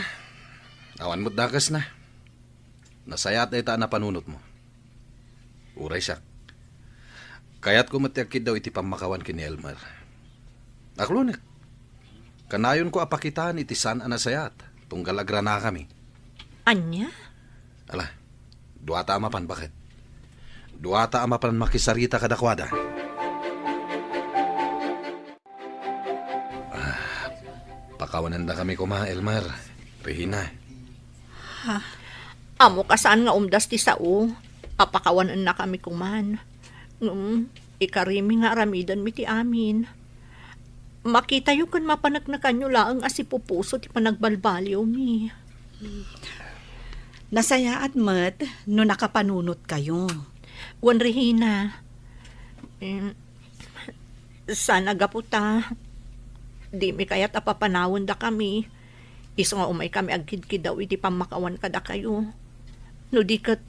Awan mo't dakas na. Nasayat na ita na panunot mo. Uray siya. Kaya't kumatiagkid daw iti pamakawan kini Elmer. Aklunik. Kanayon ko apakitaan iti san anasayat. Tunggal agra na kami. Anya? Ala, duwata amapan bakit? Duwata amapan makisarita kadakwada. Pakawanan na kami kuma, Elmer. Regina. Amo kasaan nga umdas ti sao. Apakawanan na kami kuman. Ikarimi nga aramidan mi ti amin. Makita yu kan mapanagnakan nyo laang asipupuso ti panagbalbaliw mi. Nasaya at mat no nakapanunot kayo. Wan Regina. Sana gaputa. Di mi kaya't apapanawon da kami. Iso nga umay kami agkid-kid daw iti pamakawan kada kayo. No di kat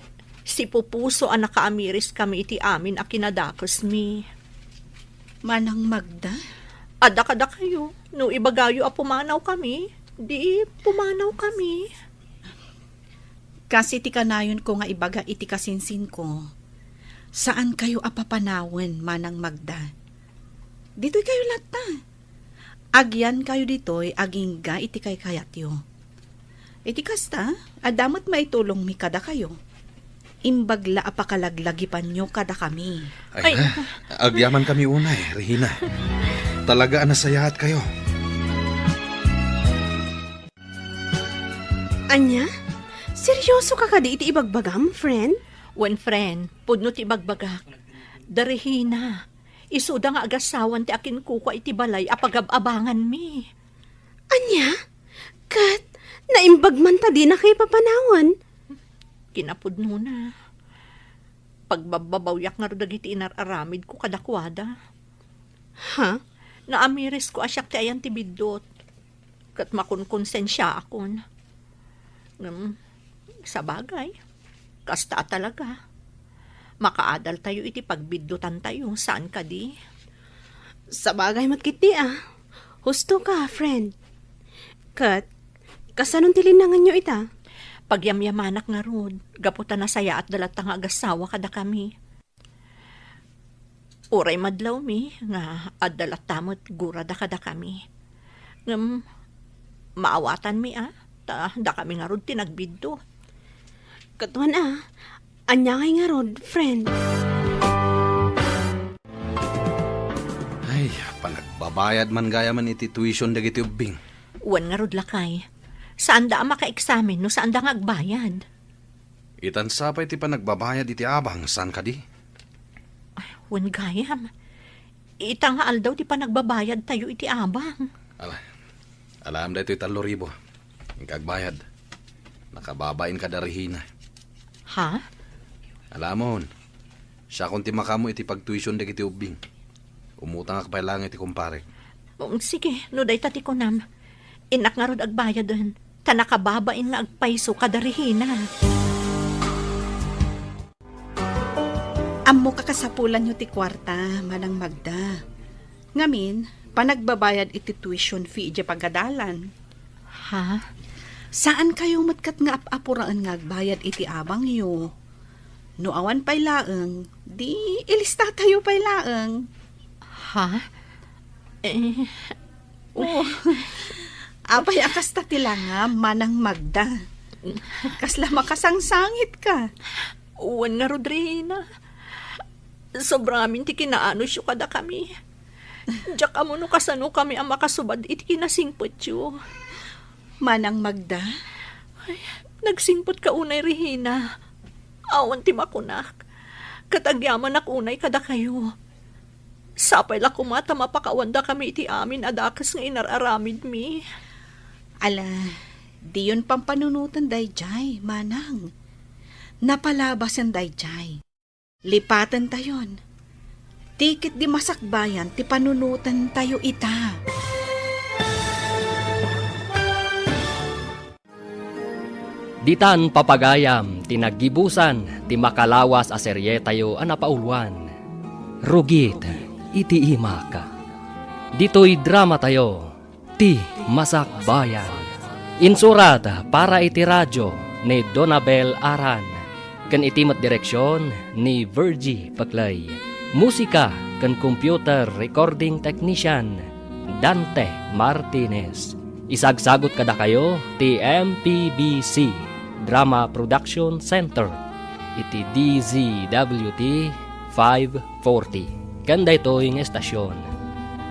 si pupuso ang nakaamiris kami iti amin a kinadakos mi. Manang Magda? Ada kada kayo. No ibagayo a pumanaw kami. Di pumanaw kami. Kasi ti kanayon ko nga ibaga iti kasinsin ko. Saan kayo apapanawan, Manang Magda? Dito'y kayo lata. Agyan kayo dito'y agingga iti kay kayatyo. Iti kasta, adamot maitulong mi kada kayo. Imbagla apakalaglagipan nyo kada kami. Ay, na. Agyaman kami unay, Regina. Talaga nasayahat kayo. Anya? Seryoso ka kadi iti ibagbagam, friend? When friend, pudno ti bagbagak. Darihina, isuda nga agasawan ti akin kuko iti balay apagababangan mi. Anya? Kat, naimbag man ta di na kay papanawan. Kinapudno na. Pagbababawyak nga ro dagiti inararamid ko kadakwada. Ha? Naamiris ko asyak ti ayan ti bidot. Kat makunkonsensya akon. Sa bagay, kasta talaga. Makaadal tayo iti pagbiddutan tayo. Saan ka di? Sa bagay matkiti Husto ka, friend. Kat, kasanon tilinangan nyo ita? Pagyamyamanak nga rod, gaputan na saya at dalat nga agasawa kada kami. Uray madlaw mi, nga adalat tamot gurada kada kami. Maawatan mi da kami nga rod tinagbiddo. Katuan anya ngay nga rod, friend. Ay, panagbabayad man gaya man iti tuition dagiti ubing. Uwan nga rod lakay. Saan da maka-examine no saan da nga agbayad? Itan sapay ti panagbabayad iti abang, saan ka di? Uwan gayam. Itang haal daw ti panagbabayad tayo iti abang. Alam da ito'y 3,000. Ikagbayad. Nakababain ka da Regina. Ha? Alamon, siya kung ti makamo iti pagtuition dagiti ubing. Umutang akpay lang iti kumpare. Sige, no day tati ko nam. Inak nga rod agbayad doon. Tanakababain nga agpaiso kada Regina. Amo kakasapulan nyo ti kwarta, Manang Magda. Ngamin, panagbabayad iti tuition fee iti pagadalan. Ha? Saan kayo matkat nga apuraan nga agbayad iti abang yo? No awan pay laeng, di ilista tayo pay laeng. Ha? Apay akas ta tila nga manang Magda. Kasla makasangsangit ka. Uwan nga Rodrina. Sobrang amin ti kinaano siyo kada kami. Diyak amo no kasano kami ang makasubad iti kinasingpot siyo. Manang Magda? Nagsingpot ka unay Regina. Awan ti makunak. Katagyaman ak unay kada kayo. Sapay la kumata mapakawanda kami iti amin adakas nga inararamid mi. Ala, di yun pampanunutan dayjay, manang. Napalabas ang dayjay. Lipatan tayon. Tikit di masakbayan, ti panunutan tayo ita. Ditan papagayam, tinaggibusan, ti makalawas a serye tayo anapaulwan. Rugit, iti imaka. Dito'y drama tayo, ti Masakbayan. Insurat para iti radyo ni Donabel Aran. Kan itimat direksyon ni Virgie Paclay. Musika kan computer recording technician Dante Martinez. Isagsagot kada kayo ti MPBC Drama Production Center iti DZWT 540. Kanda ito yung estasyon.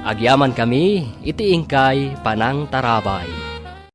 Agyaman kami iti ingkay Panang Tarabay.